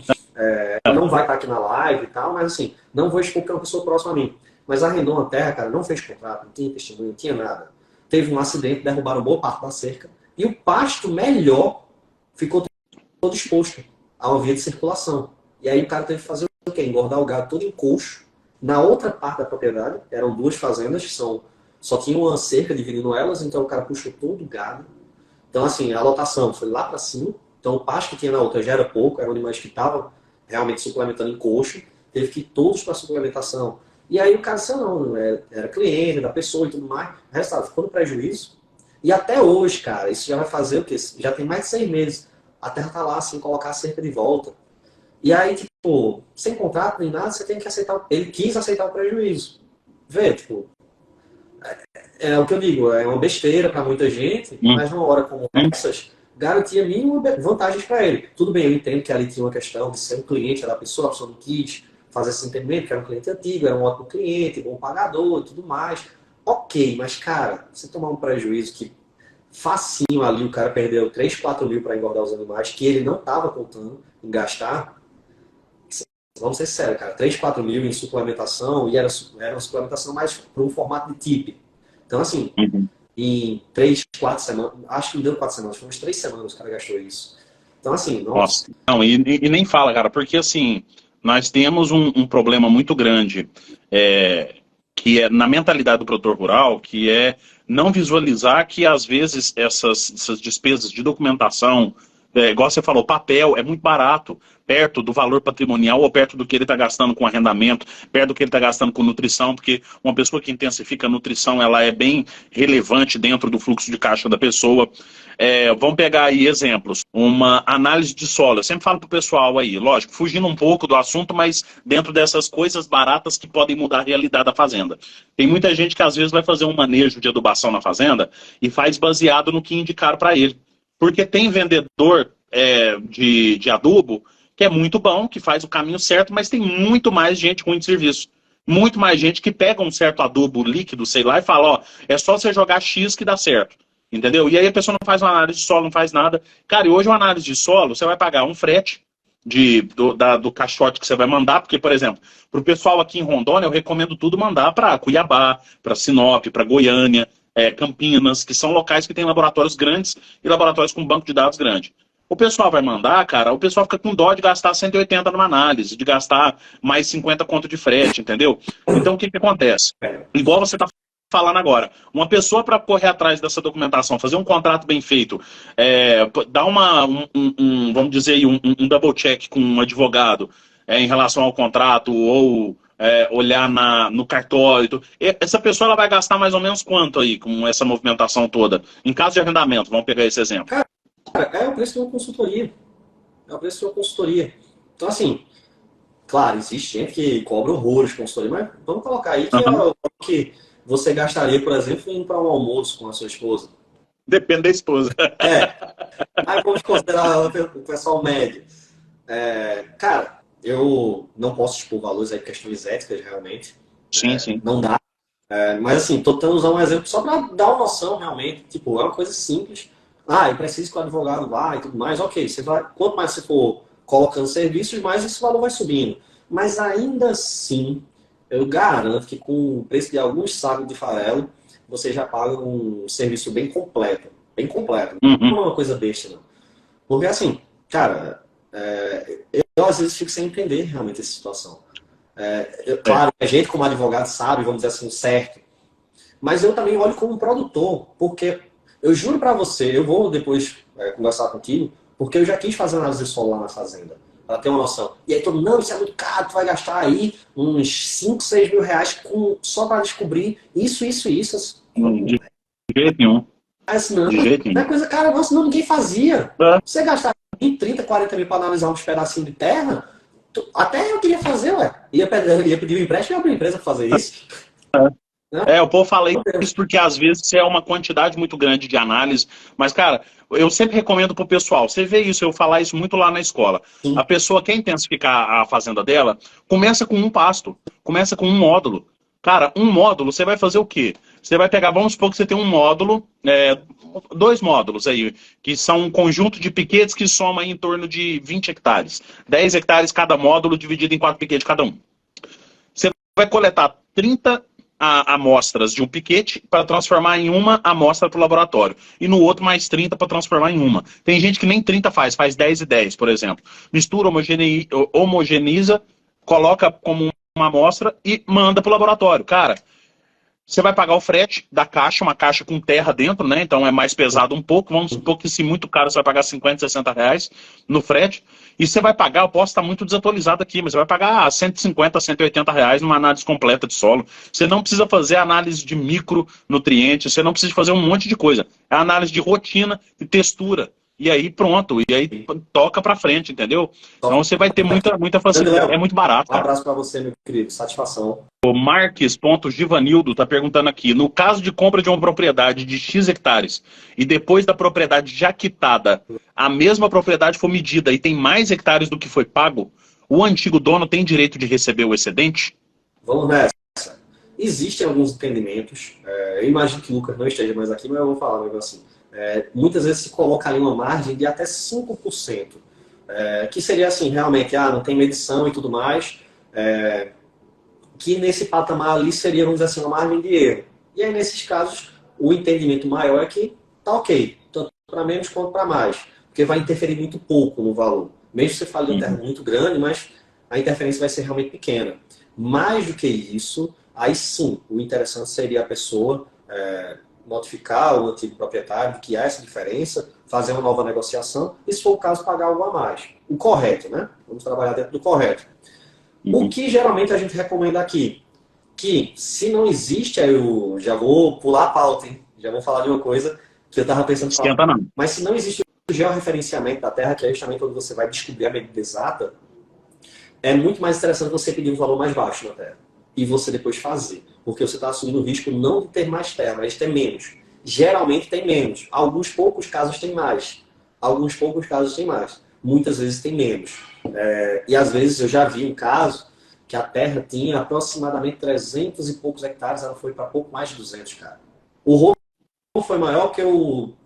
Ela não vai estar aqui na live e tal, mas assim, não vou expor porque é uma pessoa próxima a mim. Mas arrendou uma terra, cara, não fez contrato, não tinha testemunho, não tinha nada. Teve um acidente, derrubaram boa parte da cerca. E o pasto melhor ficou todo exposto a uma via de circulação. E aí o cara teve que fazer o quê? Engordar o gado todo em coxo. Na outra parte da propriedade, eram 2 fazendas que só tinham uma cerca dividindo elas, então o cara puxou todo o gado. Então, assim, a lotação foi lá para cima. Então, o pasto que tinha na outra já era pouco, eram animais que estavam realmente suplementando em coxo. Teve que ir todos para suplementação. E aí o cara disse, não, era cliente da pessoa e tudo mais. O resultado ficou no prejuízo. E até hoje, cara, isso já vai fazer o quê? Já tem mais de 6 meses. A terra tá lá, assim, colocar a cerca de volta. E aí, tipo, sem contrato nem nada, você tem que aceitar. Ele quis aceitar o prejuízo. Vê, tipo, é o que eu digo, é uma besteira para muita gente, mas numa hora como essas, garantia mínima vantagens para ele. Tudo bem, eu entendo que ali tinha uma questão de ser um cliente da pessoa, a pessoa não quis fazer esse entendimento, que era um cliente antigo, era um ótimo cliente, bom pagador e tudo mais. Ok, mas cara, você tomar um prejuízo que facinho ali, o cara perdeu 3, 4 mil para engordar os animais, que ele não estava contando em gastar. Vamos ser sérios, cara, 3, 4 mil em suplementação, e era uma suplementação mais para um formato de TIP. Então, assim, em 3, 4 semanas, acho que não deu 4 semanas, foi umas 3 semanas que o cara gastou isso. Então, assim, nossa. Não, e nem fala, cara, porque assim, nós temos um problema muito grande, que é na mentalidade do produtor rural, que é não visualizar que às vezes essas despesas de documentação, igual você falou, papel é muito barato, perto do valor patrimonial ou perto do que ele está gastando com arrendamento, perto do que ele está gastando com nutrição, porque uma pessoa que intensifica a nutrição, ela é bem relevante dentro do fluxo de caixa da pessoa. Vamos pegar aí exemplos, uma análise de solo. Eu sempre falo para o pessoal aí, lógico, fugindo um pouco do assunto, mas dentro dessas coisas baratas que podem mudar a realidade da fazenda. Tem muita gente que às vezes vai fazer um manejo de adubação na fazenda e faz baseado no que indicaram para ele. Porque tem vendedor de adubo que é muito bom, que faz o caminho certo, mas tem muito mais gente ruim de serviço. Muito mais gente que pega um certo adubo líquido, sei lá, e fala, ó, é só você jogar X que dá certo. Entendeu? E aí a pessoa não faz uma análise de solo, não faz nada. Cara, e hoje uma análise de solo, você vai pagar um frete do caixote que você vai mandar, porque, por exemplo, para o pessoal aqui em Rondônia, eu recomendo tudo mandar para Cuiabá, para Sinop, para Goiânia, Campinas, que são locais que têm laboratórios grandes e laboratórios com banco de dados grande. O pessoal vai mandar, cara, o pessoal fica com dó de gastar 180 numa análise, de gastar mais 50 conto de frete, entendeu? Então, o que acontece? Igual você está falando agora, uma pessoa para correr atrás dessa documentação, fazer um contrato bem feito, dar vamos dizer, um double check com um advogado em relação ao contrato ou olhar no cartório. Essa pessoa ela vai gastar mais ou menos quanto aí com essa movimentação toda? Em caso de arrendamento, vamos pegar esse exemplo. Cara, é o preço de uma consultoria. É o preço de uma consultoria. Então, assim, claro, existe gente que cobra horrores de consultoria, mas vamos colocar aí que você gastaria, por exemplo, indo para um almoço com a sua esposa? Depende da esposa. É, aí vamos considerar o pessoal médio. Cara, eu não posso expor valores aí, questões éticas, realmente. Sim, sim. Não dá. Mas assim, tô tentando usar um exemplo só para dar uma noção, realmente. Tipo, é uma coisa simples. Ah, eu preciso que o advogado vá e tudo mais. Ok, você vai, quanto mais você for colocando serviços, mais esse valor vai subindo. Mas ainda assim, eu garanto que com o preço de alguns sacos de farelo, você já paga um serviço bem completo. Bem completo. Não Uhum. é uma coisa besta, não. Porque assim, cara, eu às vezes fico sem entender realmente essa situação. É. Claro, a gente como advogado sabe, vamos dizer assim, o certo. Mas eu também olho como produtor, porque eu juro para você, eu vou depois conversar contigo, porque eu já quis fazer análise de solo lá na fazenda, para ter uma noção. E aí todo mundo, não, isso é muito caro, tu vai gastar aí uns 5, 6 mil reais só para descobrir isso. De jeito nenhum. Mas não, De jeito não é nenhum. coisa cara, nossa, não, ninguém fazia. É. Você gastar 20, 30, 40 mil para analisar uns pedacinhos de terra, até eu queria fazer, ué. Ia pedir um empréstimo para a empresa para fazer isso. O povo fala isso porque às vezes é uma quantidade muito grande de análise, mas, cara, eu sempre recomendo pro pessoal, você vê isso, eu falar isso muito lá na escola. A Sim. pessoa quer intensificar a fazenda dela, começa com um pasto, começa com um módulo. Cara, um módulo, você vai fazer o quê? Você vai pegar, vamos supor que você tem um módulo, dois módulos aí, que são um conjunto de piquetes que soma em torno de 20 hectares. 10 hectares cada módulo, dividido em 4 piquetes cada um. Você vai coletar 30 amostras de um piquete para transformar em uma amostra para o laboratório. E no outro mais 30 para transformar em uma. Tem gente que nem 30 faz 10 e 10, por exemplo. Mistura, homogeneiza, coloca como uma amostra e manda para o laboratório. Cara, você vai pagar o frete da caixa, uma caixa com terra dentro, né? Então é mais pesado um pouco. Vamos supor que se muito caro você vai pagar 50, 60 reais no frete. E você vai pagar, eu posso estar muito desatualizado aqui, mas você vai pagar 150, 180 reais numa análise completa de solo. Você não precisa fazer análise de micronutrientes, você não precisa fazer um monte de coisa. É análise de rotina e textura. E aí pronto, e aí toca pra frente, entendeu? Então você vai ter muita facilidade. É Daniel, muito barato, um cara. abraço para você, meu querido. Satisfação. O Marques.Givanildo está perguntando aqui, no caso de compra de uma propriedade de X hectares e depois da propriedade já quitada, a mesma propriedade foi medida e tem mais hectares do que foi pago, o antigo dono tem direito de receber o excedente? Vamos nessa. Existem alguns entendimentos. Eu imagino que o Lucas não esteja mais aqui, mas eu vou falar mesmo assim. Muitas vezes se coloca ali uma margem de até 5%. Que seria assim, realmente, não tem medição e tudo mais. Que nesse patamar ali seria, vamos dizer assim, uma margem de erro. E aí, nesses casos, o entendimento maior é que tá ok, tanto para menos quanto para mais, porque vai interferir muito pouco no valor. Mesmo que você fale de um terreno muito grande, mas a interferência vai ser realmente pequena. Mais do que isso, aí sim, o interessante seria a pessoa notificar o antigo proprietário de que há essa diferença, fazer uma nova negociação e, se for o caso, pagar algo a mais. O correto, né? Vamos trabalhar dentro do correto. O que geralmente a gente recomenda aqui? Que se não existe, aí eu já vou pular a pauta, hein? Já vou falar de uma coisa que eu estava pensando em falar. Esquenta não. Mas se não existe o georreferenciamento da Terra, que é justamente onde você vai descobrir a medida exata, é muito mais interessante você pedir um valor mais baixo na Terra. E você depois fazer. Porque você está assumindo o risco não de ter mais terra, mas de ter menos. Geralmente tem menos. Alguns poucos casos tem mais. Alguns poucos casos tem mais. Muitas vezes tem menos. E às vezes eu já vi um caso que a terra tinha aproximadamente 300 e poucos hectares, ela foi para pouco mais de 200, cara. O roubo foi maior que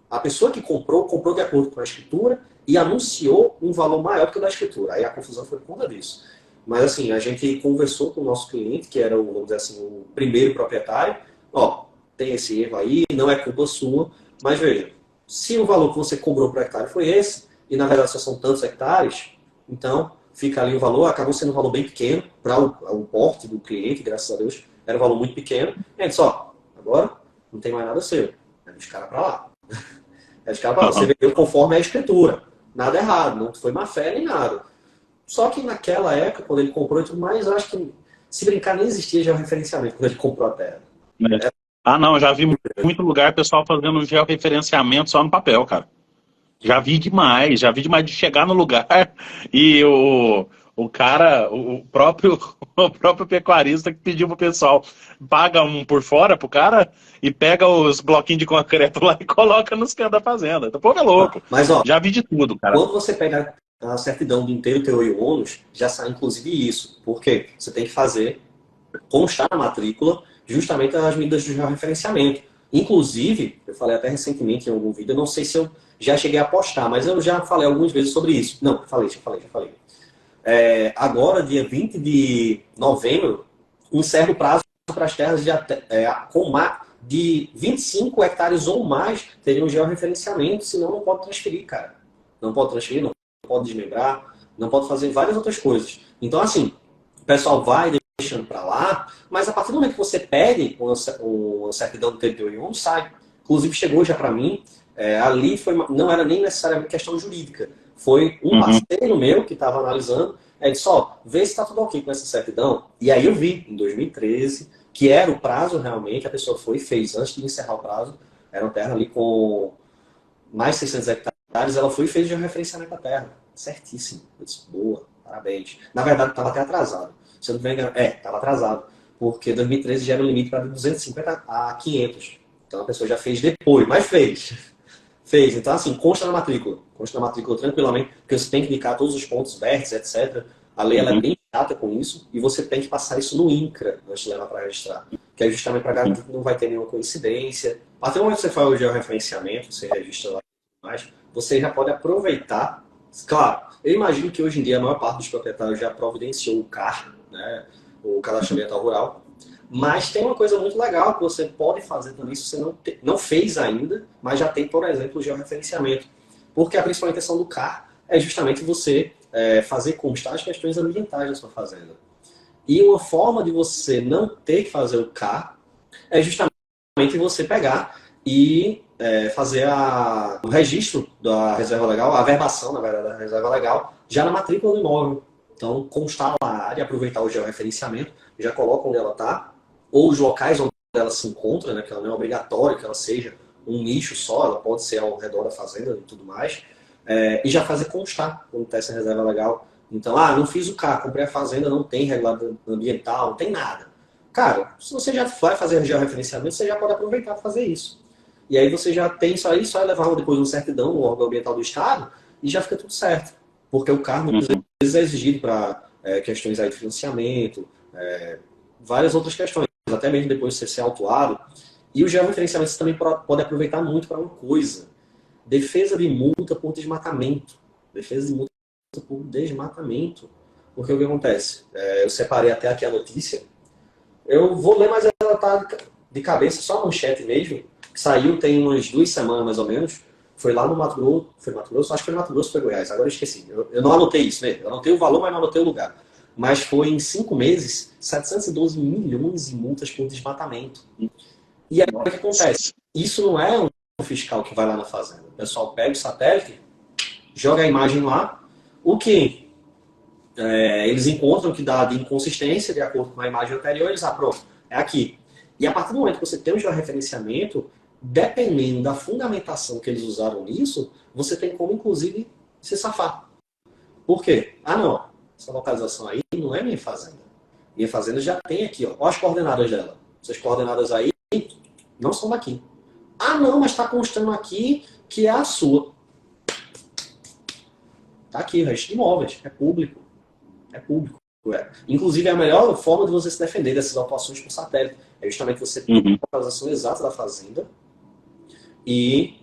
a pessoa que comprou de acordo com a escritura e anunciou um valor maior que o da escritura. Aí a confusão foi por conta disso. Mas assim, a gente conversou com o nosso cliente, que era vamos dizer assim, o primeiro proprietário. Ó, tem esse erro aí, não é culpa sua, mas veja, se o valor que você cobrou por hectare foi esse, e na verdade só são tantos hectares, então fica ali o valor, acabou sendo um valor bem pequeno para o porte do cliente, graças a Deus, era um valor muito pequeno. E aí, só, agora não tem mais nada seu. É dos caras para lá. É dos caras para lá. Você vendeu conforme a escritura. Nada errado, não foi má fé nem nada. Só que naquela época, quando ele comprou e tudo mais, eu acho que, se brincar, nem existia já o referenciamento quando ele comprou a terra. Não, eu já vi muito lugar pessoal fazendo georreferenciamento só no papel, cara. Já vi demais de chegar no lugar e O cara, o próprio, o próprio pecuarista que pediu pro pessoal, paga um por fora pro cara e pega os bloquinhos de concreto lá e coloca nos cantos da fazenda. O povo é louco. Mas, ó, Já vi de tudo, cara. quando você pega a certidão do inteiro teor e ônus, já sai inclusive isso. Por quê? Você tem que fazer, constar na matrícula, justamente as medidas de georreferenciamento. Inclusive, eu falei até recentemente em algum vídeo, eu não sei se eu já cheguei a postar, mas eu já falei algumas vezes sobre isso. Não, já falei. Agora, dia 20 de novembro, encerra o prazo para as terras de 25 hectares ou mais teriam georreferenciamento, senão não pode transferir, cara. Não pode transferir, não pode desmembrar, não pode fazer várias outras coisas. Então, assim, o pessoal vai deixando para lá, mas a partir do momento que você pede uma certidão do território, não sai. Inclusive, chegou já para mim, ali não era nem necessariamente questão jurídica. Foi um parceiro meu que estava analisando, disse, vê se está tudo ok com essa certidão. E aí eu vi, em 2013, que era o prazo realmente, a pessoa foi e fez, antes de encerrar o prazo, era uma terra ali com mais 600 hectares, ela foi e fez o referenciamento da terra. Certíssimo. Eu disse, boa, parabéns. Na verdade, estava até atrasado. Se eu não me engano, estava atrasado. Porque 2013 já era o limite para 250 a 500. Então a pessoa já fez depois, mas fez. Fez. Então, assim, consta na matrícula. Consta na matrícula tranquilamente, porque você tem que indicar todos os pontos, vértices, etc. A lei ela é bem chata com isso, e você tem que passar isso no INCRA antes de levar para registrar. Que é justamente para garantir que não vai ter nenhuma coincidência. A partir do momento que você faz o georreferenciamento, você registra lá mais, você já pode aproveitar. Claro, eu imagino que hoje em dia a maior parte dos proprietários já providenciou o CAR, né, o Cadastro Ambiental Rural. Mas tem uma coisa muito legal que você pode fazer também se você não fez ainda, mas já tem, por exemplo, o georreferenciamento. Porque a principal intenção do CAR é justamente você fazer constar as questões ambientais da sua fazenda. E uma forma de você não ter que fazer o CAR é justamente você pegar e fazer o registro da reserva legal, a averbação, na verdade, da reserva legal, já na matrícula do imóvel. Então, constar lá a área, aproveitar o georreferenciamento, já coloca onde ela está, ou os locais onde ela se encontra, né, que ela não é obrigatório que ela seja um nicho só, ela pode ser ao redor da fazenda e tudo mais, e já fazer constar quando está essa reserva legal. Então, não fiz o CAR, comprei a fazenda, não tem regulamento ambiental, não tem nada. Cara, se você já vai fazer georreferenciamento, você já pode aproveitar para fazer isso. E aí você já tem isso aí, só levar depois uma certidão no órgão ambiental do Estado e já fica tudo certo. Porque o CAR, muitas vezes, é exigido para questões aí de financiamento, várias outras questões, até mesmo depois de você ser autuado. E o georreferenciamento você também pode aproveitar muito para uma coisa. Defesa de multa por desmatamento. Defesa de multa por desmatamento. Porque o que acontece? Eu separei até aqui a notícia. Eu vou ler, mas ela está de cabeça, só a manchete mesmo. Que saiu tem umas 2 semanas, mais ou menos. Foi lá no Mato Grosso. Foi Mato Grosso? Acho que foi no Mato Grosso, foi Goiás. Agora eu esqueci. Eu não anotei isso, né? Eu anotei o valor, mas não anotei o lugar. Mas foi em 5 meses, 712 milhões de multas por desmatamento. E aí o que acontece? Isso não é um fiscal que vai lá na fazenda. O pessoal pega o satélite, joga a imagem lá, o que eles encontram que dá de inconsistência de acordo com a imagem anterior, eles pronto, é aqui. E a partir do momento que você tem um georreferenciamento, dependendo da fundamentação que eles usaram nisso, você tem como, inclusive, se safar. Por quê? Não, essa localização aí não é minha fazenda. Minha fazenda já tem aqui, ó as coordenadas dela. Essas coordenadas aí não são daqui. Não, mas está constando aqui que é a sua. Tá aqui, registro de imóveis. É público. É público. Inclusive, é a melhor forma de você se defender dessas autuações por satélite. É justamente você ter a localização exata da fazenda e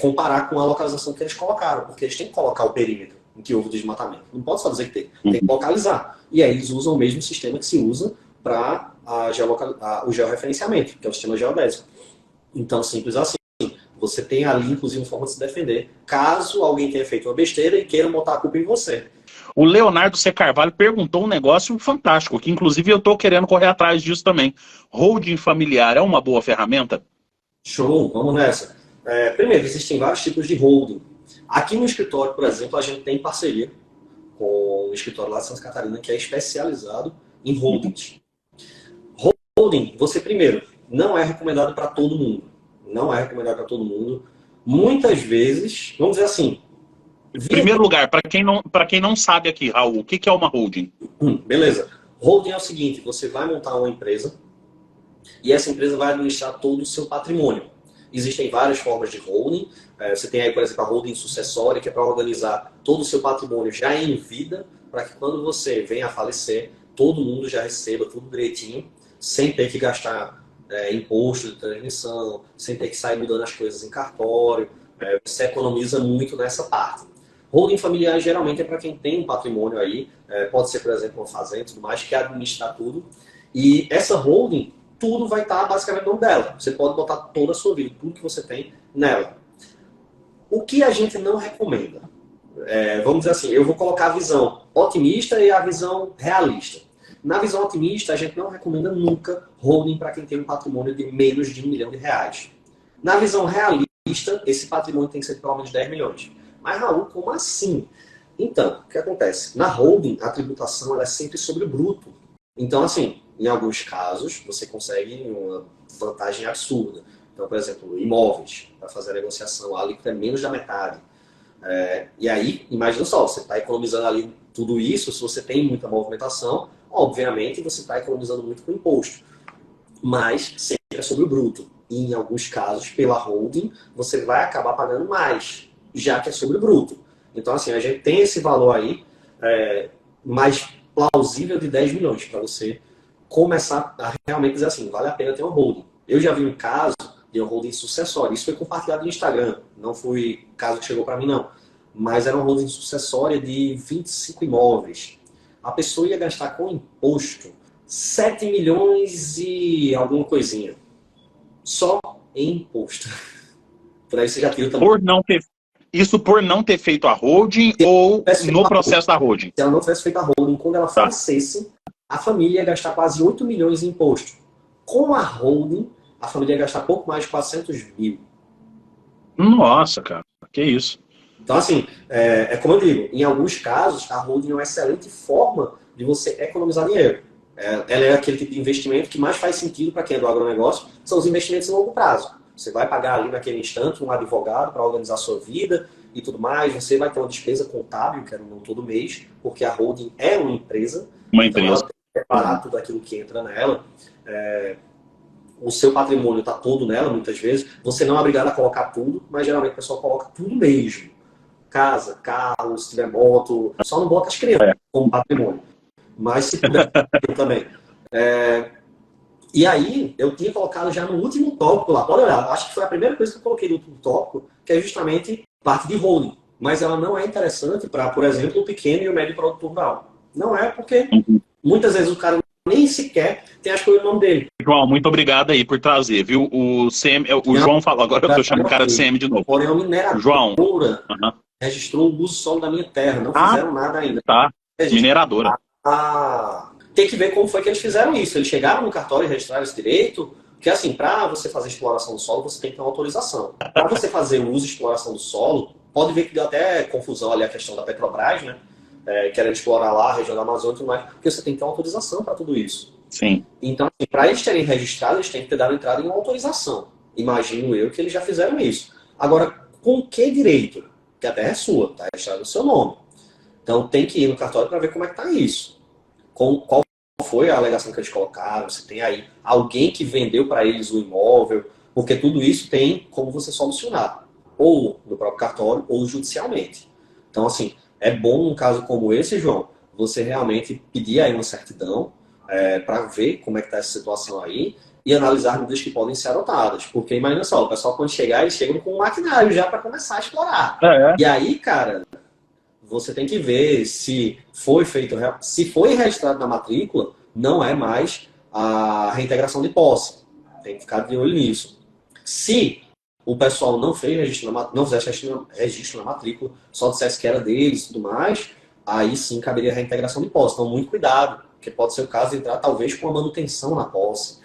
comparar com a localização que eles colocaram. Porque eles têm que colocar o perímetro em que houve o desmatamento. Não pode só dizer que tem. Tem que localizar. E aí eles usam o mesmo sistema que se usa para o georreferenciamento, que é o sistema geodésico. Então, simples assim. Você tem ali, inclusive, uma forma de se defender. Caso alguém tenha feito uma besteira e queira botar a culpa em você. O Leonardo C. Carvalho perguntou um negócio fantástico, que inclusive eu estou querendo correr atrás disso também. Holding familiar é uma boa ferramenta? Show, vamos nessa. Primeiro, existem vários tipos de holding. Aqui no escritório, por exemplo, a gente tem parceria com um escritório lá de Santa Catarina que é especializado em holdings. Holding, você primeiro, não é recomendado para todo mundo. Não é recomendado para todo mundo. Muitas vezes, vamos dizer assim, Em primeiro lugar, para quem não sabe aqui, Raul, o que é uma holding? Beleza. Holding é o seguinte, você vai montar uma empresa e essa empresa vai administrar todo o seu patrimônio. Existem várias formas de holding. Você tem aí, por exemplo, a holding sucessória, que é para organizar todo o seu patrimônio já em vida, para que quando você venha a falecer, todo mundo já receba tudo direitinho, sem ter que gastar imposto de transmissão, sem ter que sair mudando as coisas em cartório. Você economiza muito nessa parte. Holding familiar geralmente é para quem tem um patrimônio aí, pode ser, por exemplo, uma fazenda e tudo mais, que administra tudo. E essa holding, tudo vai estar basicamente no nome dela. Você pode botar toda a sua vida, tudo que você tem nela. O que a gente não recomenda? Vamos dizer assim, eu vou colocar a visão otimista e a visão realista. Na visão otimista, a gente não recomenda nunca holding para quem tem um patrimônio de menos de R$1 milhão. Na visão realista, esse patrimônio tem que ser de pelo menos 10 milhões. Mas, Raul, como assim? Então, o que acontece? Na holding, a tributação ela é sempre sobre o bruto. Então, assim, em alguns casos, você consegue uma vantagem absurda. Então, por exemplo, imóveis, para fazer a negociação, a alíquota é menos da metade. E aí, imagina só, você está economizando ali tudo isso, se você tem muita movimentação, obviamente você está economizando muito com imposto. Mas sempre é sobre o bruto. E em alguns casos, pela holding, você vai acabar pagando mais, já que é sobre o bruto. Então, assim, a gente tem esse valor aí mais plausível de 10 milhões para você começar a realmente dizer assim, vale a pena ter uma holding. Eu já vi um caso de uma holding sucessória. Isso foi compartilhado no Instagram. Não foi caso que chegou para mim, não. Mas era uma holding sucessória de 25 imóveis. A pessoa ia gastar com imposto 7 milhões e alguma coisinha. Só em imposto. Por aí você já tira também. Isso por não ter feito a holding ou no processo da holding? Se ela não tivesse feito a holding, quando ela falecesse, a família ia gastar quase 8 milhões em imposto. Com a holding, a família ia gastar pouco mais de 400 mil. Nossa, cara, que isso. Então, assim, como eu digo, em alguns casos, a holding é uma excelente forma de você economizar dinheiro. Ela é aquele tipo de investimento que mais faz sentido para quem é do agronegócio, são os investimentos em longo prazo. Você vai pagar ali naquele instante um advogado para organizar a sua vida e tudo mais, você vai ter uma despesa contábil, que é não todo mês, porque a holding é uma empresa. Uma então empresa. Ela tem que preparar tudo aquilo que entra nela. O seu patrimônio está todo nela, muitas vezes. Você não é obrigado a colocar tudo, mas geralmente o pessoal coloca tudo mesmo. Casa, carro, se tiver moto, só não bota as crianças como patrimônio. Mas se puder também. E aí, eu tinha colocado já no último tópico lá. Pode olhar, acho que foi a primeira coisa que eu coloquei no último tópico, que é justamente parte de holding. Mas ela não é interessante para, por exemplo, o pequeno e o médio produtor rural. Não é porque muitas vezes o cara nem sequer tem as coisas no nome dele. João, muito obrigado aí por trazer, viu? O João falou, agora eu tô chamando o cara de CM de novo. Porém, a mineradora João registrou o uso solo da minha terra. Não fizeram nada ainda. Tá, mineradora. Tem que ver como foi que eles fizeram isso. Eles chegaram no cartório e registraram esse direito, porque assim, para você fazer exploração do solo, você tem que ter uma autorização. Para você fazer o uso e exploração do solo, pode ver que deu até confusão ali a questão da Petrobras, né? Querendo explorar lá a região da Amazônia e tudo mais, porque você tem que ter uma autorização para tudo isso. Sim. Então, assim, para eles terem registrado, eles têm que ter dado entrada em uma autorização. Imagino eu que eles já fizeram isso. Agora, com que direito? Que a terra é sua, está registrado no seu nome. Então, tem que ir no cartório para ver como é que está isso. Qual foi a alegação que eles colocaram? Se tem aí alguém que vendeu para eles o imóvel, porque tudo isso tem como você solucionar, ou no próprio cartório, ou judicialmente. Então, assim, é bom num caso como esse, João, você realmente pedir aí uma certidão para ver como é que está essa situação aí e analisar medidas que podem ser adotadas. Porque imagina só, o pessoal quando chegar, eles chegam com um maquinário já para começar a explorar. E aí, cara, você tem que ver se foi feito, se foi registrado na matrícula, não é mais a reintegração de posse. Tem que ficar de olho nisso. Se o pessoal não fez não fizesse registro na matrícula, só dissesse que era deles e tudo mais, aí sim caberia a reintegração de posse. Então, muito cuidado, porque pode ser o caso de entrar talvez com uma manutenção na posse,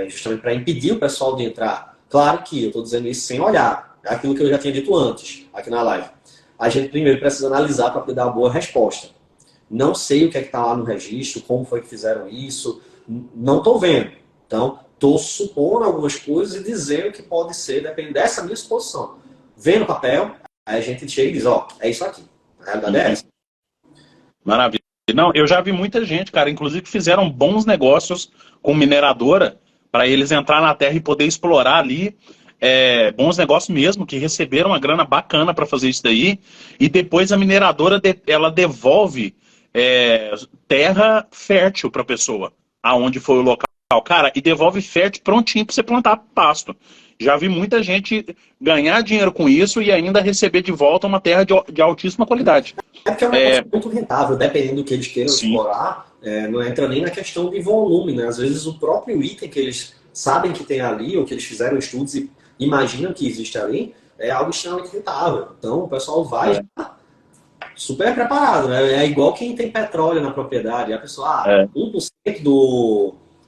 justamente para impedir o pessoal de entrar. Claro que eu estou dizendo isso sem olhar, é aquilo que eu já tinha dito antes, aqui na live. A gente primeiro precisa analisar para poder dar uma boa resposta. Não sei o que é que está lá no registro, como foi que fizeram isso, não estou vendo. Então, estou supondo algumas coisas e dizendo que pode ser, depende dessa minha suposição. Vendo o papel, Aí a gente chega e diz, ó, é isso aqui. A realidade é essa. Maravilha. Não, eu já vi muita gente, cara, inclusive que fizeram bons negócios com mineradora para eles entrar na terra e poder explorar ali. Bons negócios mesmo, que receberam uma grana bacana para fazer isso daí. E depois a mineradora ela devolve terra fértil para a pessoa, aonde foi o local. Cara, e devolve fértil prontinho para você plantar pasto. Já vi muita gente ganhar dinheiro com isso e ainda receber de volta uma terra de altíssima qualidade. É porque é um negócio muito rentável, dependendo do que eles queiram Sim. explorar, não entra nem na questão de volume, né? Às vezes o próprio item que eles sabem que tem ali, ou que eles fizeram estudos e imaginam que existe ali, é algo extremamente rentável. Então o pessoal vai já super preparado, né? É igual quem tem petróleo na propriedade. A pessoa, 1%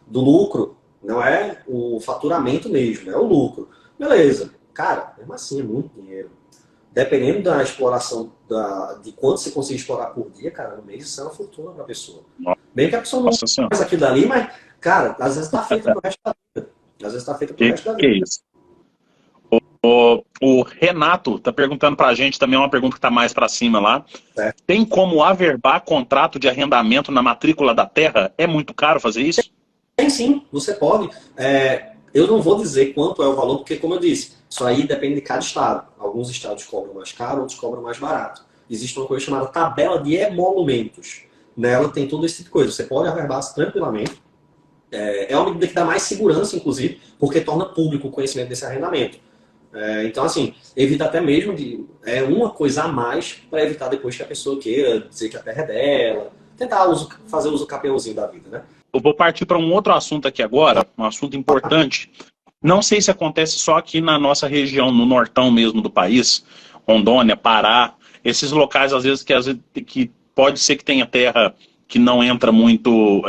do lucro não é o faturamento mesmo, é o lucro. Beleza. Cara, mesmo assim é muito dinheiro. Dependendo da exploração, de quanto você consegue explorar por dia, cara, no mês isso é uma fortuna para a pessoa. Bem que a pessoa não faz aquilo dali, mas, cara, às vezes está feita pro resto da vida. Às vezes está feita pro resto da vida. Que isso? O Renato está perguntando para a gente também, uma pergunta que está mais para cima lá. Tem como averbar contrato de arrendamento na matrícula da terra? É muito caro fazer isso? Tem sim, você pode. Eu não vou dizer quanto é o valor, porque, como eu disse, isso aí depende de cada estado. Alguns estados cobram mais caro, outros cobram mais barato. Existe uma coisa chamada tabela de emolumentos. Nela tem todo esse tipo de coisa. Você pode averbar tranquilamente. É uma medida que dá mais segurança, inclusive, porque torna público o conhecimento desse arrendamento. Então, assim, evita até mesmo uma coisa a mais para evitar depois que a pessoa queira dizer que a terra é dela. Tentar fazer uso campeãozinho da vida, né? Eu vou partir para um outro assunto aqui agora, um assunto importante. Não sei se acontece só aqui na nossa região, no nortão mesmo do país, Rondônia, Pará, esses locais às vezes que pode ser que tenha terra que não entra muito,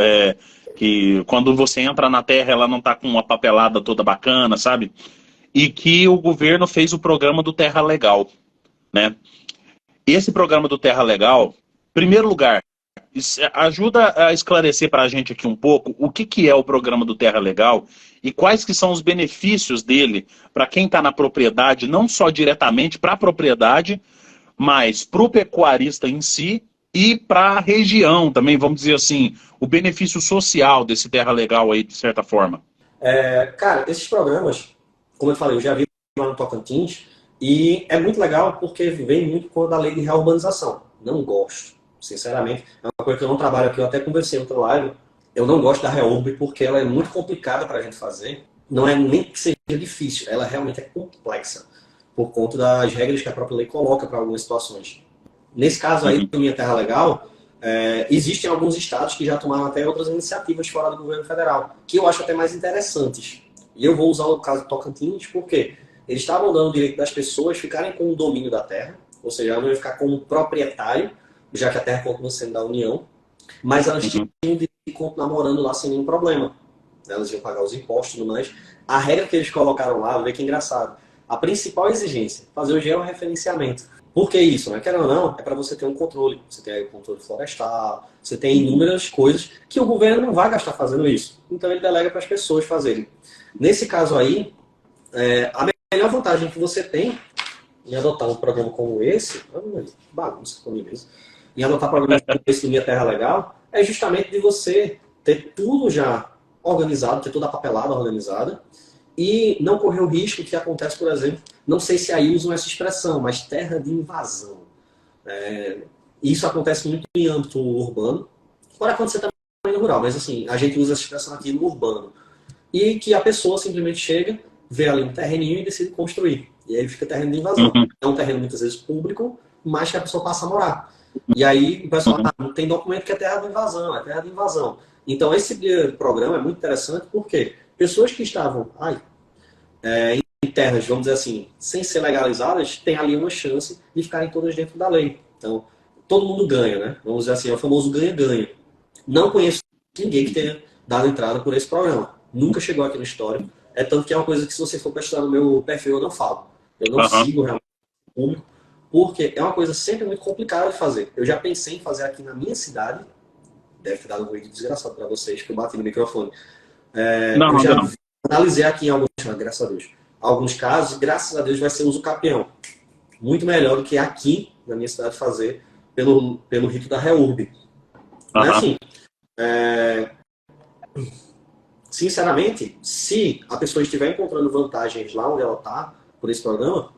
que quando você entra na terra ela não está com uma papelada toda bacana, sabe? E que o governo fez o programa do Terra Legal, né? Esse programa do Terra Legal, em primeiro lugar, ajuda a esclarecer para a gente aqui um pouco o que é o programa do Terra Legal e quais que são os benefícios dele para quem está na propriedade, não só diretamente para a propriedade, mas para o pecuarista em si e para a região também, vamos dizer assim, o benefício social desse Terra Legal aí, de certa forma. Cara, esses programas, como eu falei, eu já vi lá no Tocantins e é muito legal porque vem muito com a lei de reurbanização. Não gosto. Sinceramente, é uma coisa que eu não trabalho aqui, eu até conversei em outra live. Eu não gosto da Reurb porque ela é muito complicada para a gente fazer. Não é nem que seja difícil, ela realmente é complexa por conta das regras que a própria lei coloca para algumas situações. Nesse caso aí, da Minha Terra Legal, existem alguns estados que já tomaram até outras iniciativas fora do governo federal, que eu acho até mais interessantes. E eu vou usar o caso do Tocantins porque eles estavam dando o direito das pessoas ficarem com o domínio da terra, ou seja, ela não ia ficar como proprietário, já que a terra continua sendo da União, mas elas tinham de continuar morando lá sem nenhum problema. Elas iam pagar os impostos e tudo mais. A regra que eles colocaram lá, vê que engraçado. A principal exigência, fazer o georreferenciamento. Por que isso? Né? Querendo ou não, é para você ter um controle. Você tem aí o controle florestal, você tem inúmeras coisas que o governo não vai gastar fazendo isso. Então ele delega para as pessoas fazerem. Nesse caso aí, a melhor vantagem que você tem em adotar um programa como esse, bagunça comigo mesmo, em adotar programas como esse do Minha Terra Legal, é justamente de você ter tudo já organizado, ter toda a papelada organizada, e não correr o risco que acontece, por exemplo, não sei se aí usam essa expressão, mas terra de invasão. Isso acontece muito em âmbito urbano, pode acontecer também no rural, mas assim, a gente usa essa expressão aqui no urbano. E que a pessoa simplesmente chega, vê ali um terreninho e decide construir. E aí fica terreno de invasão. É um terreno muitas vezes público, mas que a pessoa passa a morar. E aí o pessoal não tem documento que é terra de invasão, é terra de invasão. Então esse programa é muito interessante porque pessoas que estavam em terras, vamos dizer assim, sem ser legalizadas, têm ali uma chance de ficarem todas dentro da lei. Então todo mundo ganha, né? Vamos dizer assim, é o famoso ganha-ganha. Não conheço ninguém que tenha dado entrada por esse programa. Nunca chegou aqui na história. É tanto que é uma coisa que se você for pesquisar no meu perfil eu não falo. Eu não sigo realmente o público. Porque é uma coisa sempre muito complicada de fazer. Eu já pensei em fazer aqui na minha cidade. Deve ter dado um vídeo desgraçado para vocês, que eu bati no microfone. Eu já analisei aqui em alguns, graças a Deus, alguns casos, graças a Deus vai ser uso capião. muito melhor do que aqui, na minha cidade, fazer pelo rito da REURB. Mas assim, sinceramente, se a pessoa estiver encontrando vantagens lá onde ela está, por esse programa,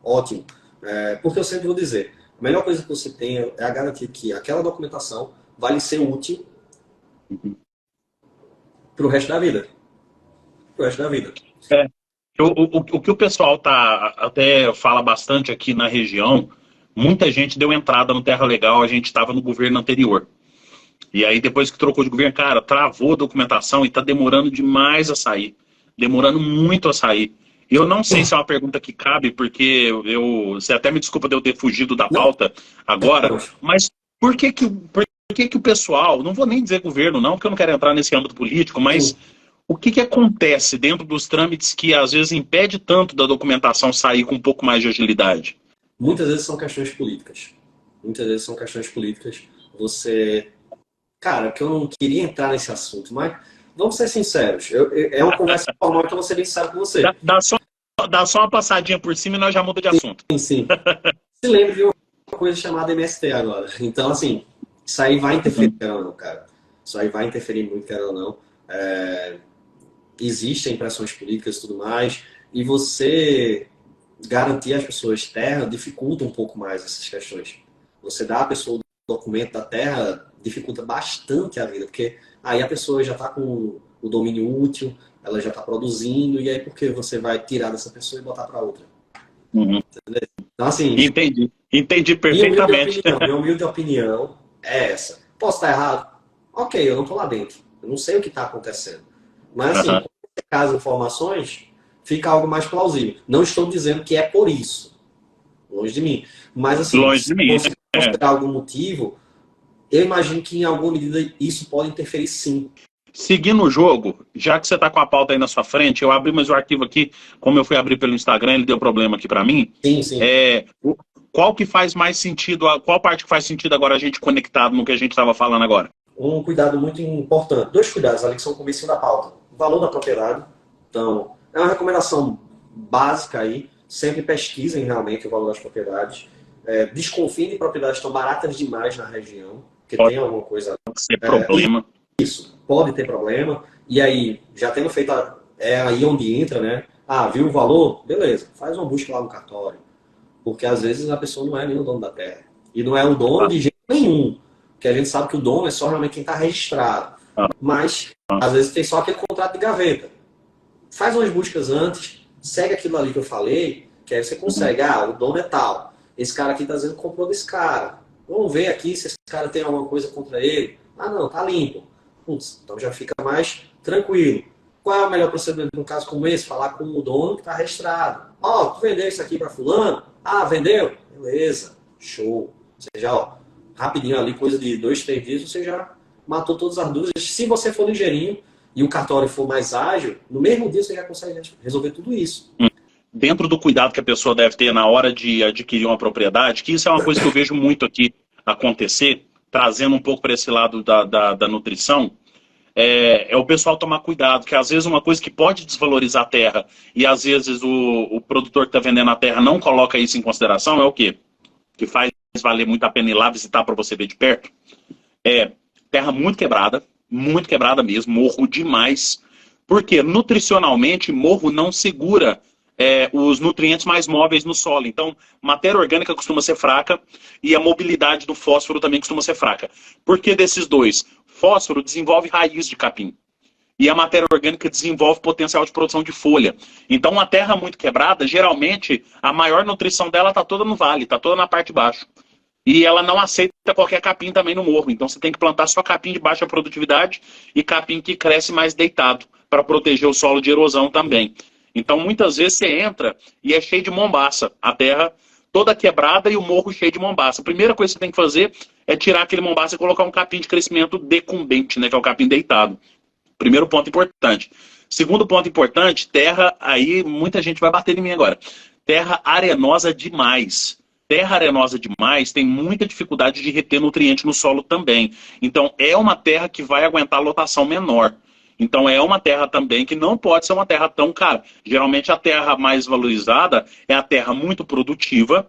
ótimo. Porque eu sempre vou dizer, a melhor coisa que você tem é a garantia que aquela documentação vai lhe ser útil para o resto da vida. Pro resto da vida. O que o pessoal até fala bastante aqui na região, muita gente deu entrada no Terra Legal, a gente estava no governo anterior. E aí, depois que trocou de governo, cara, travou a documentação e tá demorando demais a sair. Demorando muito a sair. Eu não sei se é uma pergunta que cabe, porque você até me desculpa de eu ter fugido da pauta agora, mas por que que o pessoal, não vou nem dizer governo não, porque eu não quero entrar nesse âmbito político, mas o que acontece dentro dos trâmites que às vezes impede tanto da documentação sair com um pouco mais de agilidade? Muitas vezes são questões políticas. Cara, que eu não queria entrar nesse assunto, mas vamos ser sinceros. É uma conversa informal que eu vou ser bem sincero com você. Dá só uma passadinha por cima e nós já muda de assunto. Sim. Se lembre de uma coisa chamada MST agora. Então, assim, isso aí vai interferir, quer ou não, cara. Isso aí vai interferir muito, quer ou não. Existem pressões políticas e tudo mais. E você garantir às pessoas terra dificulta um pouco mais essas questões. Você dá à pessoa o documento da terra dificulta bastante a vida, porque aí a pessoa já está com o domínio útil, ela já está produzindo, e aí por que você vai tirar dessa pessoa e botar para outra? Entendeu? Então, assim... Entendi perfeitamente. Minha humilde opinião é essa. Posso estar errado? Ok, eu não estou lá dentro. Eu não sei o que está acontecendo. Mas, assim, quando você casa informações, fica algo mais plausível. Não estou dizendo que é por isso. Longe de mim. Mas, assim, se você considerar algum motivo, eu imagino que em alguma medida isso pode interferir sim. Seguindo o jogo, já que você está com a pauta aí na sua frente, eu abri mais o arquivo aqui, como eu fui abrir pelo Instagram, ele deu problema aqui para mim. Sim. Qual que faz mais sentido, qual parte que faz sentido agora a gente conectado no que a gente estava falando agora? Um cuidado muito importante, 2 cuidados ali que são o começo da pauta. O valor da propriedade. Então, é uma recomendação básica aí, sempre pesquisem realmente o valor das propriedades. Desconfiem de propriedades que estão baratas demais na região, que tem alguma coisa... Ser problema. Isso, pode ter problema. E aí, já tendo feito, aí onde entra, né? Viu o valor? Beleza, faz uma busca lá no cartório. Porque às vezes a pessoa não é nem o dono da terra. E não é o dono de jeito nenhum. Porque a gente sabe que o dono é só realmente quem está registrado. Mas, às vezes, tem só aquele contrato de gaveta. Faz umas buscas antes, segue aquilo ali que eu falei, que aí você consegue. O dono é tal. Esse cara aqui está dizendo que comprou desse cara. Vamos ver aqui se esse cara tem alguma coisa contra ele. Não, tá limpo. Então já fica mais tranquilo. Qual é o melhor procedimento num caso como esse? Falar com o dono que está registrado. Tu vendeu isso aqui para fulano? Vendeu? Beleza, show. Você já, rapidinho ali, coisa de 2, 3 dias, você já matou todas as dúvidas. Se você for ligeirinho e o cartório for mais ágil, no mesmo dia você já consegue resolver tudo isso. Dentro do cuidado que a pessoa deve ter na hora de adquirir uma propriedade, que isso é uma coisa que eu vejo muito aqui acontecer, trazendo um pouco para esse lado da nutrição, é o pessoal tomar cuidado, que às vezes uma coisa que pode desvalorizar a terra e às vezes o produtor que está vendendo a terra não coloca isso em consideração, é o quê? Que faz valer muito a pena ir lá visitar para você ver de perto. Terra muito quebrada mesmo, morro demais, porque nutricionalmente morro não segura os nutrientes mais móveis no solo. Então, matéria orgânica costuma ser fraca e a mobilidade do fósforo também costuma ser fraca. Por que desses dois? Fósforo desenvolve raiz de capim e a matéria orgânica desenvolve potencial de produção de folha. Então, uma terra muito quebrada, geralmente, a maior nutrição dela está toda no vale, está toda na parte de baixo. E ela não aceita qualquer capim também no morro. Então, você tem que plantar só capim de baixa produtividade e capim que cresce mais deitado, para proteger o solo de erosão também. Então, muitas vezes você entra e é cheio de mombaça. A terra toda quebrada e o morro cheio de mombaça. A primeira coisa que você tem que fazer é tirar aquele mombaça e colocar um capim de crescimento decumbente, né, que é o capim deitado. Primeiro ponto importante. Segundo ponto importante, terra, aí muita gente vai bater em mim agora. Terra arenosa demais. Terra arenosa demais tem muita dificuldade de reter nutriente no solo também. Então, é uma terra que vai aguentar lotação menor. Então é uma terra também que não pode ser uma terra tão cara. Geralmente a terra mais valorizada é a terra muito produtiva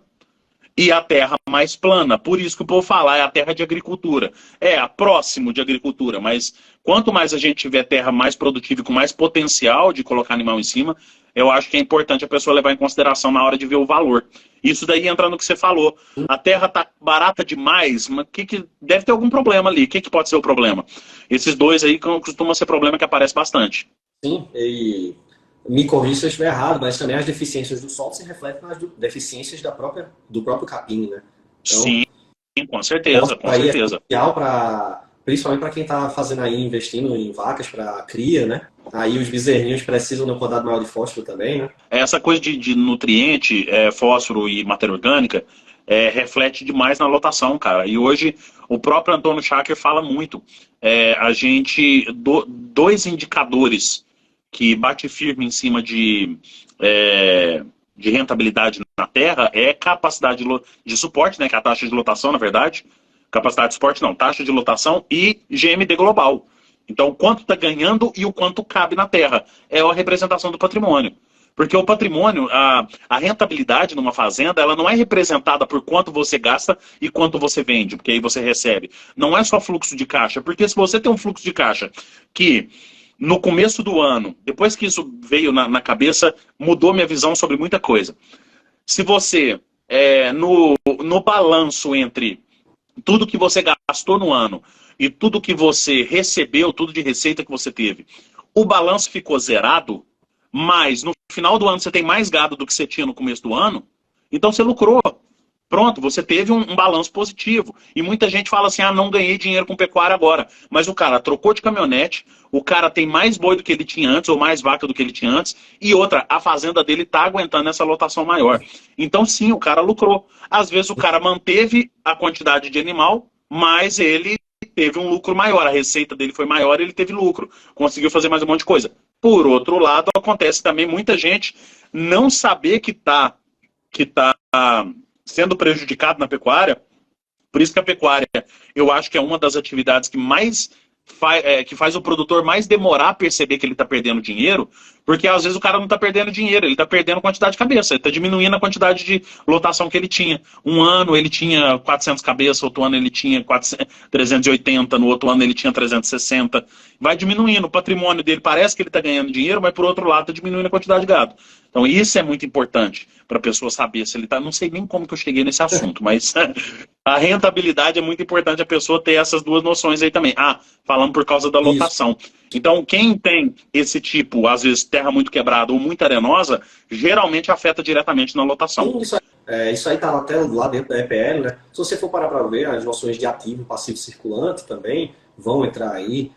e a terra mais plana. Por isso que o povo fala, é a terra de agricultura. É a próximo de agricultura, mas quanto mais a gente tiver terra mais produtiva e com mais potencial de colocar animal em cima, eu acho que é importante a pessoa levar em consideração na hora de ver o valor. Isso daí entra no que você falou. A terra tá barata demais, mas deve ter algum problema ali. O que pode ser o problema? Esses dois aí costumam ser problema que aparece bastante. Sim, e me corrija se eu estiver errado, mas também as deficiências do solo se refletem nas deficiências do próprio capim, né? Então, Sim, com certeza, com aí é certeza. essencial principalmente para quem está fazendo aí, investindo em vacas para cria, né? Aí os bezerrinhos precisam de uma quantidade maior de fósforo também, né? Essa coisa de nutriente, fósforo e matéria orgânica, reflete demais na lotação, cara. E hoje o próprio Antônio Schacker fala muito. Dois indicadores que bate firme em cima de rentabilidade na terra é capacidade de suporte, né, que é a taxa de lotação, na verdade. Capacidade de suporte não, taxa de lotação e GMD global. Então, o quanto está ganhando e o quanto cabe na terra. É a representação do patrimônio. Porque o patrimônio, a rentabilidade numa fazenda, ela não é representada por quanto você gasta e quanto você vende, porque aí você recebe. Não é só fluxo de caixa, porque se você tem um fluxo de caixa que no começo do ano, depois que isso veio na cabeça, mudou minha visão sobre muita coisa. Se você, no balanço entre tudo que você gastou no ano e tudo que você recebeu, tudo de receita que você teve, o balanço ficou zerado, mas no final do ano você tem mais gado do que você tinha no começo do ano, então você lucrou. Pronto, você teve um balanço positivo. E muita gente fala assim, não ganhei dinheiro com pecuária agora. Mas o cara trocou de caminhonete, o cara tem mais boi do que ele tinha antes, ou mais vaca do que ele tinha antes, e outra, a fazenda dele está aguentando essa lotação maior. Então sim, o cara lucrou. Às vezes o cara manteve a quantidade de animal, mas ele teve um lucro maior, a receita dele foi maior, ele teve lucro, conseguiu fazer mais um monte de coisa. Por outro lado, acontece também muita gente não saber que tá sendo prejudicado na pecuária. Por isso que a pecuária, eu acho que é uma das atividades que faz o produtor mais demorar a perceber que ele está perdendo dinheiro, porque às vezes o cara não está perdendo dinheiro, ele está perdendo quantidade de cabeça, ele está diminuindo a quantidade de lotação que ele tinha. Um ano ele tinha 400 cabeças, outro ano ele tinha 380, no outro ano ele tinha 360. Vai diminuindo, o patrimônio dele parece que ele está ganhando dinheiro, mas por outro lado está diminuindo a quantidade de gado. Então isso é muito importante para a pessoa saber se ele está... Não sei nem como que eu cheguei nesse assunto, mas a rentabilidade é muito importante a pessoa ter essas duas noções aí também. Falando por causa da lotação. Isso. Então, quem tem esse tipo, às vezes, terra muito quebrada ou muito arenosa, geralmente afeta diretamente na lotação. Sim, isso aí está até lá dentro da EPL, né? Se você for parar para ver, as noções de ativo, passivo circulante também vão entrar aí.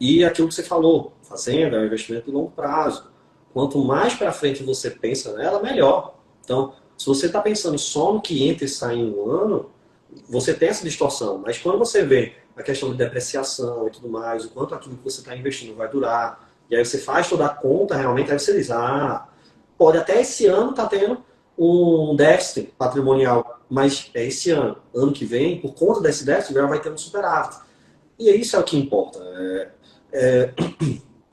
E aquilo que você falou, fazenda é um investimento de longo prazo. Quanto mais para frente você pensa nela, melhor. Então, se você está pensando só no que entra e sai em um ano, você tem essa distorção. Mas quando você vê a questão de depreciação e tudo mais, o quanto aquilo que você está investindo vai durar, e aí você faz toda a conta, realmente, aí você diz, pode até esse ano estar tendo um déficit patrimonial, mas é esse ano. Ano que vem, por conta desse déficit, já vai ter um superávit. E isso é o que importa.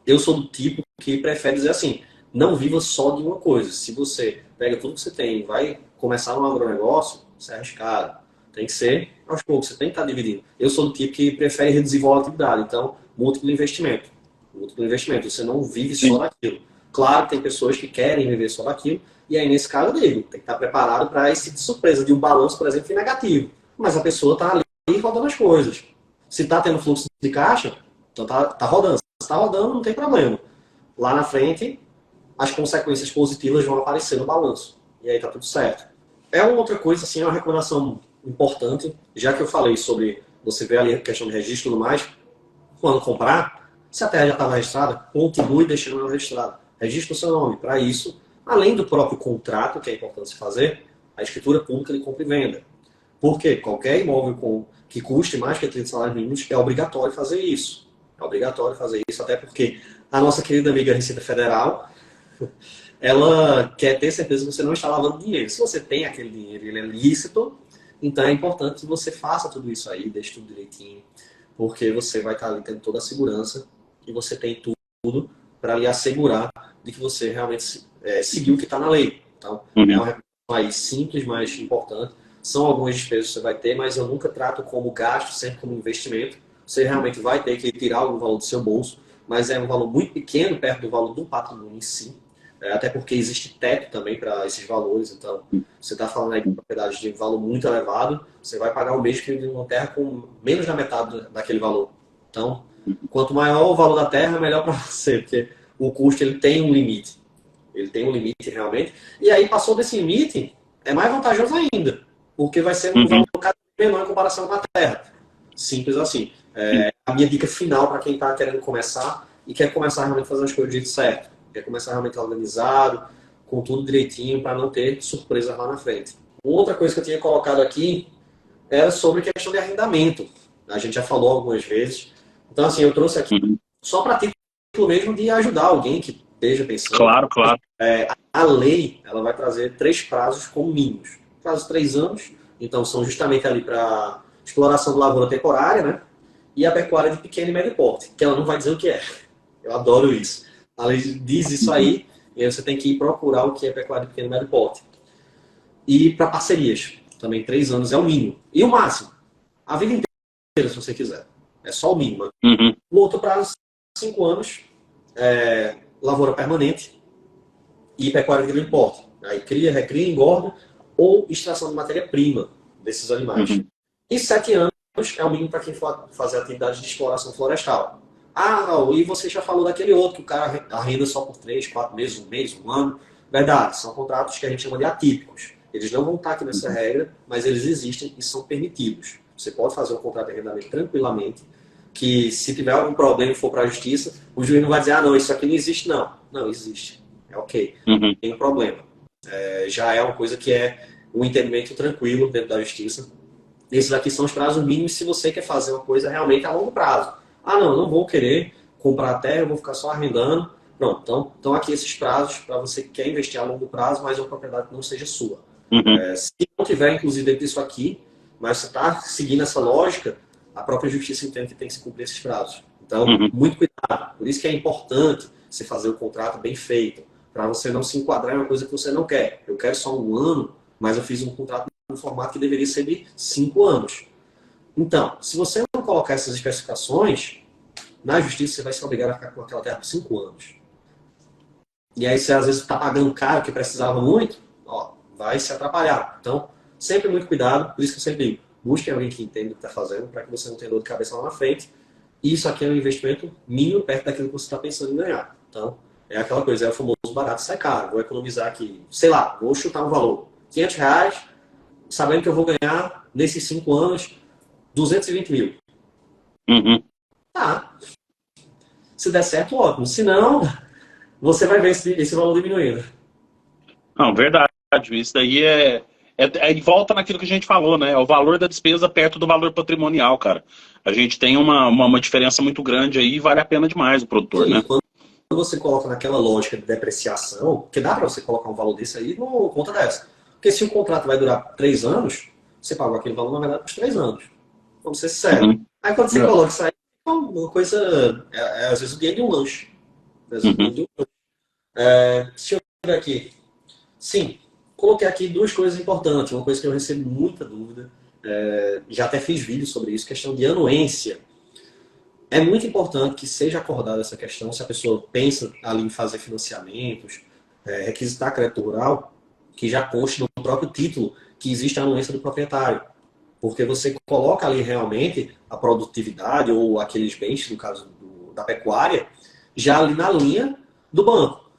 Eu sou do tipo que prefere dizer assim, não viva só de uma coisa. Se você pega tudo que você tem e vai começar um agronegócio, isso é arriscado. Tem que ser aos poucos, você tem que estar dividindo. Eu sou do tipo que prefere reduzir volatilidade, então múltiplo investimento. Múltiplo investimento, você não vive só daquilo. Claro que tem pessoas que querem viver só daquilo, e aí nesse caso eu digo, tem que estar preparado para esse tipo de surpresa, de um balanço, por exemplo, negativo. Mas a pessoa está ali rodando as coisas. Se está tendo fluxo de caixa, então está rodando. Se está rodando, não tem problema. Lá na frente, as consequências positivas vão aparecer no balanço. E aí está tudo certo. É uma outra coisa, assim, uma recomendação importante, já que eu falei sobre você ver ali a questão de registro e tudo mais, quando comprar, se a terra já estava registrada, continue deixando ela registrada. Registre o seu nome. Para isso, além do próprio contrato, que é importante se fazer, a escritura pública de compra e venda. Porque qualquer imóvel que custe mais que 30 salários mínimos é obrigatório fazer isso. É obrigatório fazer isso, até porque a nossa querida amiga Receita Federal, ela quer ter certeza que você não está lavando dinheiro. Se você tem aquele dinheiro e ele é lícito, então é importante que você faça tudo isso aí, deixe tudo direitinho, porque você vai estar ali tendo toda a segurança e você tem tudo para lhe assegurar de que você realmente seguiu o que está na lei. Então, é uma recomendação aí simples, mas importante. São algumas despesas que você vai ter, mas eu nunca trato como gasto, sempre como investimento. Você realmente vai ter que tirar algum valor do seu bolso, mas é um valor muito pequeno perto do valor do patrimônio em si. Até porque existe teto também para esses valores. Então, você está falando aí de propriedade de valor muito elevado, você vai pagar o mesmo que de uma terra com menos da metade daquele valor. Então, quanto maior o valor da terra, melhor para você, porque o custo ele tem um limite. Ele tem um limite realmente. E aí, passou desse limite, é mais vantajoso ainda, porque vai ser um valor cada vez menor em comparação com a terra. Simples assim. A minha dica final para quem está querendo começar e quer começar realmente a fazer as coisas do jeito certo. Quer começar realmente organizado, com tudo direitinho, para não ter surpresas lá na frente. Outra coisa que eu tinha colocado aqui era sobre a questão de arrendamento. A gente já falou algumas vezes. Então, assim, eu trouxe aqui só para título mesmo de ajudar alguém que esteja pensando. Claro, claro. A lei, ela vai trazer 3 prazos como mínimos. Prazo de 3 anos, então são justamente ali para exploração de lavoura temporária, né? E a pecuária de pequeno e médio porte, que ela não vai dizer o que é. Eu adoro isso. A lei diz isso aí, e aí você tem que ir procurar o que é pecuária de pequeno e médio porte. E para parcerias, também 3 anos é o mínimo. E o máximo, a vida inteira, se você quiser. É só o mínimo. O outro prazo, 5 anos, lavoura permanente e pecuária de grande porte. Aí cria, recria, engorda ou extração de matéria-prima desses animais. E 7 anos é o mínimo para quem for fazer atividade de exploração florestal. E você já falou daquele outro, que o cara arrenda só por 3, 4 meses, um mês, um ano. Verdade, são contratos que a gente chama de atípicos. Eles não vão estar aqui nessa regra, mas eles existem e são permitidos. Você pode fazer um contrato de arrendamento tranquilamente, que se tiver algum problema e for para a justiça, o juiz não vai dizer, não, isso aqui não existe, não. Não, existe. É ok. Não tem problema. Já é uma coisa que é um entendimento tranquilo dentro da justiça. Esses aqui são os prazos mínimos se você quer fazer uma coisa realmente a longo prazo. Não, não vou querer comprar a terra, eu vou ficar só arrendando. Pronto, então aqui esses prazos para você que quer investir a longo prazo, mas a propriedade não seja sua. Se não tiver, inclusive, dentro disso aqui, mas você está seguindo essa lógica, a própria justiça entende que tem que se cumprir esses prazos. Então, muito cuidado. Por isso que é importante você fazer o contrato bem feito, para você não se enquadrar em uma coisa que você não quer. Eu quero só 1 ano, mas eu fiz um contrato no formato que deveria ser de 5 anos. Então, se você não colocar essas especificações, na justiça você vai ser obrigado a ficar com aquela terra por 5 anos. E aí você às vezes está pagando caro, que precisava muito, vai se atrapalhar. Então, sempre muito cuidado, por isso que eu sempre digo, busque alguém que entenda o que está fazendo, para que você não tenha dor de cabeça lá na frente. E isso aqui é um investimento mínimo perto daquilo que você está pensando em ganhar. Então, é aquela coisa, é o famoso barato sai caro. Vou economizar aqui, sei lá, vou chutar um valor, R$500, sabendo que eu vou ganhar, nesses 5 anos, 220 mil. Se der certo, ótimo. Se não, você vai ver esse valor diminuindo. Não, verdade. Isso daí aí volta naquilo que a gente falou, né? É o valor da despesa perto do valor patrimonial, cara. A gente tem uma diferença muito grande aí e vale a pena demais o produtor, né? Quando você coloca naquela lógica de depreciação, porque dá para você colocar um valor desse aí numa conta dessa. Porque se o contrato vai durar 3 anos, você pagou aquele valor, na verdade, por 3 anos. Vamos ser sinceros. Aí quando você coloca isso aí, é uma coisa, às vezes o dinheiro de um lanche. Deixa eu ver aqui. Sim, coloquei aqui 2 coisas importantes. Uma coisa que eu recebo muita dúvida, já até fiz vídeo sobre isso, questão de anuência. É muito importante que seja acordada essa questão, se a pessoa pensa ali em fazer financiamentos, requisitar crédito rural, que já conste no próprio título que existe a anuência do proprietário. Porque você coloca ali realmente a produtividade ou aqueles bens, no caso da pecuária, já ali na linha do banco.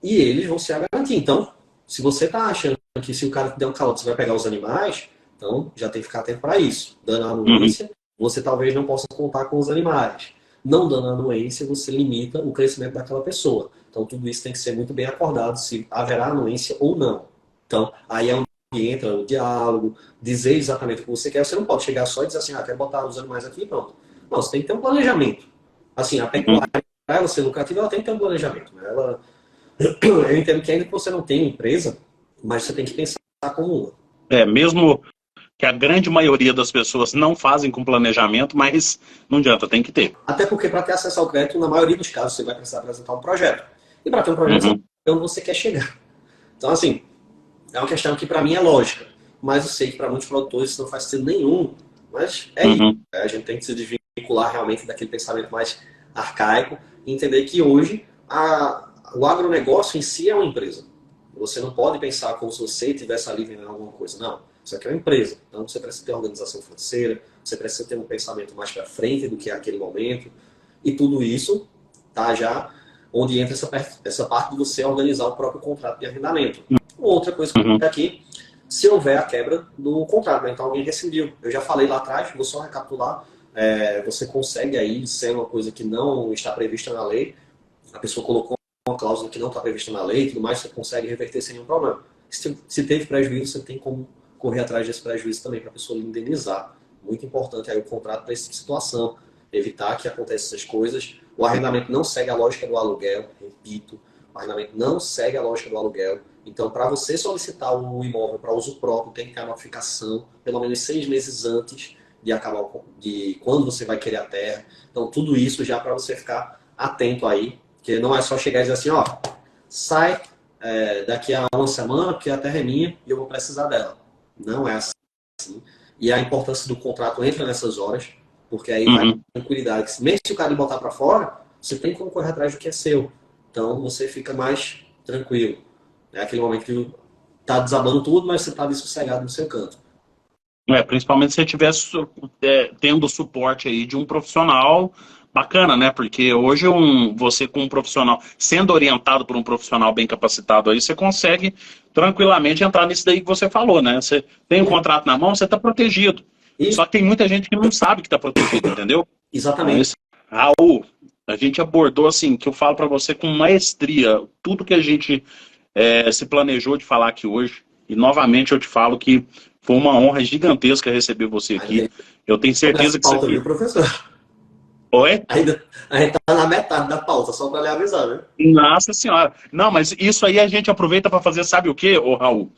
E eles vão se garantir. Então, se você está achando que se o cara te der um calote, você vai pegar os animais, então já tem que ficar atento para isso. Dando a anuência, você talvez não possa contar com os animais. Não dando a anuência, você limita o crescimento daquela pessoa. Então, tudo isso tem que ser muito bem acordado, se haverá anuência ou não. Então, aí é onde entra o diálogo, dizer exatamente o que você quer. Você não pode chegar só e dizer assim, quero botar os animais aqui e pronto. Não, você tem que ter um planejamento. Assim, a pecuária, para ela ser lucrativa, ela tem que ter um planejamento. Né? Eu entendo que ainda que você não tenha empresa, mas você tem que pensar como uma. Mesmo que a grande maioria das pessoas não fazem com planejamento, mas não adianta, tem que ter. Até porque para ter acesso ao crédito, na maioria dos casos, você vai precisar apresentar um projeto. E para ter um projeto, você Uhum, sabe onde você quer chegar. Então, assim, é uma questão que para mim é lógica. Mas eu sei que para muitos produtores isso não faz sentido nenhum. Mas é isso. uhum, A gente tem que se desvincular realmente daquele pensamento mais arcaico e entender que hoje o agronegócio em si é uma empresa. Você não pode pensar como se você estivesse ali vendendo alguma coisa. Não. Isso aqui é uma empresa. Então você precisa ter organização financeira, você precisa ter um pensamento mais para frente do que aquele momento. E tudo isso tá já onde entra essa parte de você organizar o próprio contrato de arrendamento. Outra coisa que eu uhum. coloquei aqui, se houver a quebra do contrato, né? Então alguém rescindiu. Eu já falei lá atrás, vou só recapitular. Você consegue aí, se é uma coisa que não está prevista na lei, a pessoa colocou uma cláusula que não está prevista na lei e tudo mais, você consegue reverter sem nenhum problema. Se teve prejuízo, você tem como correr atrás desse prejuízo também para a pessoa lhe indenizar. Muito importante aí o contrato para essa situação, evitar que aconteçam essas coisas. O arrendamento não segue a lógica do aluguel, repito, o arrendamento não segue a lógica do aluguel. Então, para você solicitar o imóvel para uso próprio, tem que ter a notificação pelo menos 6 meses antes de quando você vai querer a terra. Então, tudo isso já para você ficar atento aí, que não é só chegar e dizer assim, ó, sai daqui a uma semana, porque a terra é minha e eu vou precisar dela. Não é assim. E a importância do contrato entra nessas horas, porque aí vai ter tranquilidade. Mesmo se o cara botar para fora, você tem como correr atrás do que é seu. Então você fica mais tranquilo. É aquele momento que tá desabando tudo, mas você tá ali sossegado no seu canto. Principalmente se você estiver tendo suporte aí de um profissional bacana, né? Porque hoje você com um profissional, sendo orientado por um profissional bem capacitado aí, você consegue tranquilamente entrar nisso daí que você falou, né? Você tem um contrato na mão, você está protegido. E, Só que tem muita gente que não sabe que está protegido, entendeu? exatamente. Raul, a gente abordou assim, que eu falo para você com maestria, tudo que a gente se planejou de falar aqui hoje. E novamente eu te falo que foi uma honra gigantesca receber você aqui. Eu tenho certeza que isso Pauta, aqui. viu, professor? Oi? Ainda, a gente tá na metade da pauta, só para lhe avisar, né? Nossa Senhora. Não, mas isso aí a gente aproveita para fazer, sabe o quê, ô Raul?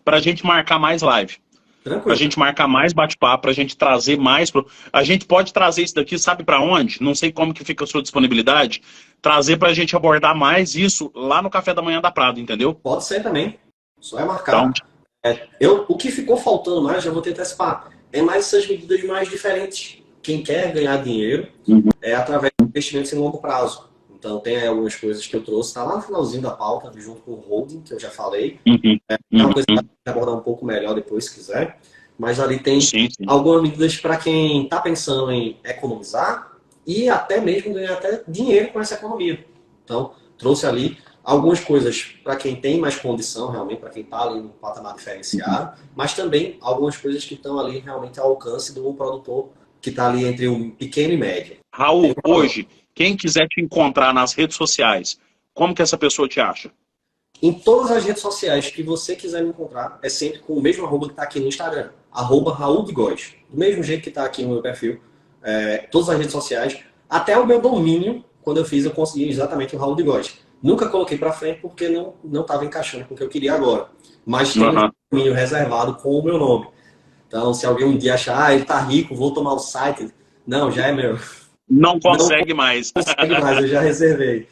Para a gente marcar mais live. Para a Tranquilo. gente marcar mais bate-papo, para a gente trazer mais. A gente pode trazer isso daqui, sabe para onde? Não sei como que fica a sua disponibilidade. Trazer para a gente abordar mais isso lá no Café da Manhã da Prado, entendeu? Pode ser também. Só é Então, marcar. O que ficou faltando mais, já vou tentar antecipar, é mais essas medidas mais diferentes. Quem quer ganhar dinheiro é através de investimentos em longo prazo. Então, tem algumas coisas que eu trouxe, está lá no finalzinho da pauta, junto com o holding, que eu já falei. uhum, É uma coisa que uhum. eu vou abordar um pouco melhor depois, se quiser. Mas ali tem Sim, sim. algumas medidas para quem está pensando em economizar e até mesmo ganhar até dinheiro com essa economia. Então, trouxe ali algumas coisas para quem tem mais condição, realmente, para quem está ali no patamar diferenciado, mas também algumas coisas que estão ali realmente ao alcance do produtor que está ali entre o pequeno e médio. Raul, hoje, quem quiser te encontrar nas redes sociais, como que essa pessoa te acha? Em todas as redes sociais que você quiser me encontrar, é sempre com o mesmo arroba que está aqui no Instagram, arroba Raul de Góes. Do mesmo jeito que está aqui no meu perfil, todas as redes sociais, até o meu domínio, quando eu fiz, eu consegui exatamente o Raul de Góes. Nunca coloquei para frente porque não estava encaixando com o que eu queria agora. Mas tem um domínio reservado com o meu nome. Então, se alguém um dia achar, ele tá rico, vou tomar o site. Não, já é meu. Não consegue mais. Não consegue mais, eu já reservei.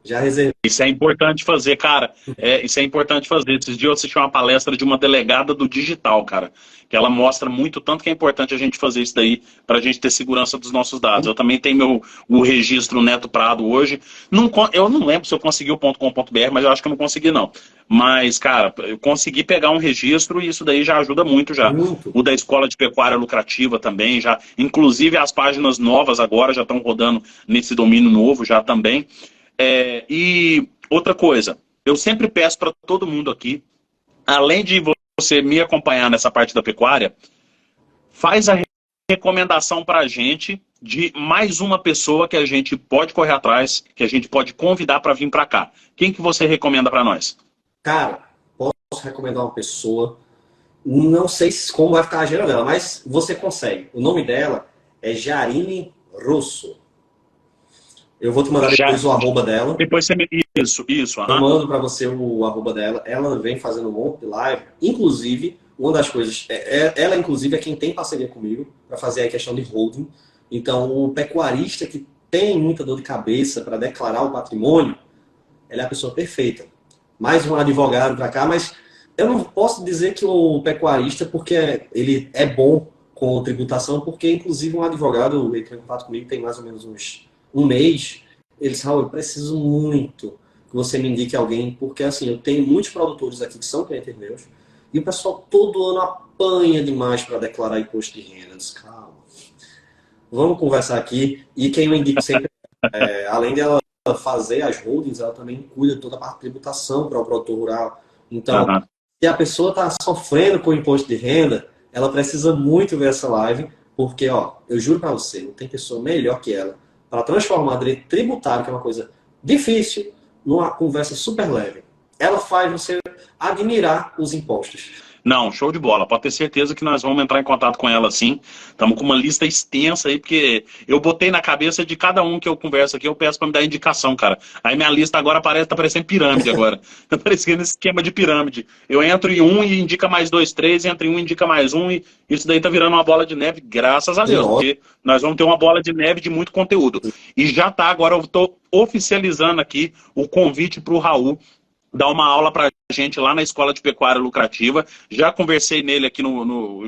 Já reservei. Isso é importante fazer, cara. Isso é importante fazer. Esses dias eu assisti uma palestra de uma delegada do digital, cara. Que ela mostra muito tanto que é importante a gente fazer isso daí para a gente ter segurança dos nossos dados. Eu também tenho o registro Neto Prado hoje. Eu não lembro se eu consegui o .com.br, mas eu acho que eu não consegui, não. Mas, cara, eu consegui pegar um registro e isso daí já ajuda muito já. Muito. O da Escola de Pecuária Lucrativa também, já. Inclusive as páginas novas agora já estão rodando nesse domínio novo já também. E outra coisa, eu sempre peço para todo mundo aqui, além de você me acompanhar nessa parte da pecuária, faz a recomendação para a gente de mais uma pessoa que a gente pode correr atrás, que a gente pode convidar para vir para cá. Quem que você recomenda para nós? Cara, posso recomendar uma pessoa, não sei como vai ficar a agenda dela, mas você consegue. O nome dela é Jarine Rosso. Eu vou te mandar depois o arroba dela. Depois você me... Isso. Eu mando para você o arroba dela. Ela vem fazendo um monte de live. Inclusive, uma das coisas... Ela, inclusive, é quem tem parceria comigo para fazer a questão de holding. Então, o pecuarista que tem muita dor de cabeça para declarar o patrimônio, ela é a pessoa perfeita. Mais um advogado para cá, mas eu não posso dizer que o pecuarista, porque ele é bom com tributação, porque, inclusive, um advogado, ele entrou em contato comigo tem mais ou menos um mês. Ele disse, Raul, eu preciso muito que você me indique alguém, porque, assim, eu tenho muitos produtores aqui que são clientes meus, e o pessoal todo ano apanha demais para declarar imposto de renda. Eu disse, calma, vamos conversar aqui. E quem eu indico sempre, além dela fazer as holdings, ela também cuida de toda a parte de tributação para o produtor rural. Então, se a pessoa está sofrendo com o imposto de renda, ela precisa muito ver essa live, porque, ó, eu juro para você, não tem pessoa melhor que ela para transformar direito tributário, que é uma coisa difícil, numa conversa super leve. Ela faz você admirar os impostos. Não, show de bola. Pode ter certeza que nós vamos entrar em contato com ela, sim. Estamos com uma lista extensa aí, porque eu botei na cabeça de cada um que eu converso aqui, eu peço para me dar indicação, cara. Aí minha lista agora tá parecendo pirâmide agora. Tá parecendo esquema de pirâmide. Eu entro em um e indica mais dois, três, entro em um e indica mais um, e isso daí tá virando uma bola de neve, graças a Deus, porque nós vamos ter uma bola de neve de muito conteúdo. E já tá, agora eu tô oficializando aqui o convite para o Raul dar uma aula pra gente lá na Escola de Pecuária Lucrativa. Já conversei nele aqui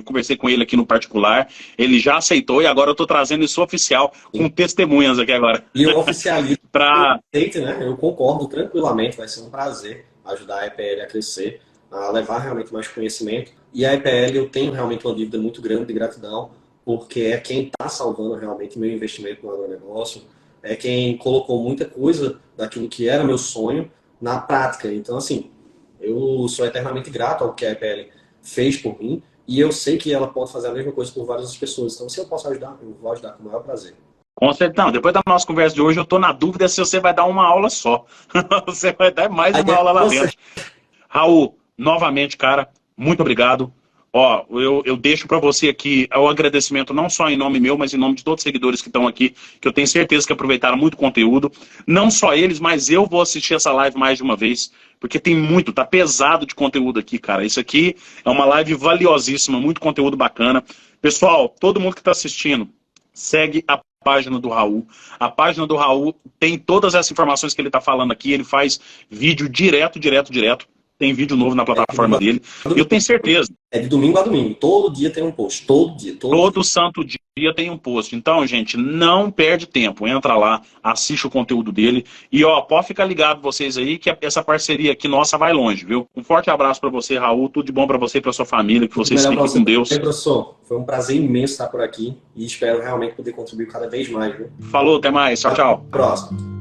conversei com ele aqui no particular. Ele já aceitou e agora eu estou trazendo isso oficial com testemunhas aqui agora. E eu oficializo né? Eu concordo tranquilamente, vai ser um prazer ajudar a EPL a crescer, a levar realmente mais conhecimento. E a EPL eu tenho realmente uma dívida muito grande de gratidão, porque é quem está salvando realmente meu investimento no agronegócio, é quem colocou muita coisa daquilo que era meu sonho na prática. Então, assim, eu sou eternamente grato ao que a EPL fez por mim e eu sei que ela pode fazer a mesma coisa por várias outras pessoas. Então, se eu posso ajudar, eu vou ajudar com o maior prazer. Com certeza. Não, depois da nossa conversa de hoje, eu estou na dúvida se você vai dar uma aula só. Você vai dar mais uma aula lá dentro. Raul, novamente, cara, muito obrigado. Ó, eu deixo para você aqui o agradecimento não só em nome meu, mas em nome de todos os seguidores que estão aqui, que eu tenho certeza que aproveitaram muito conteúdo. Não só eles, mas eu vou assistir essa live mais de uma vez, porque tem muito, tá pesado de conteúdo aqui, cara. Isso aqui é uma live valiosíssima, muito conteúdo bacana. Pessoal, todo mundo que está assistindo, segue a página do Raul. A página do Raul tem todas essas informações que ele está falando aqui, ele faz vídeo direto. Tem vídeo novo na plataforma dele. Eu tenho certeza. É de domingo a domingo. Todo dia tem um post. Todo dia. Todo santo dia tem um post. Então, gente, não perde tempo. Entra lá, assiste o conteúdo dele. E, ó, pode ficar ligado vocês aí que essa parceria aqui nossa vai longe, viu? Um forte abraço para você, Raul. Tudo de bom para você e para sua família. Que vocês fiquem com Deus. Professor, foi um prazer imenso estar por aqui e espero realmente poder contribuir cada vez mais, viu? Falou, até mais. Tchau, tchau. Próximo.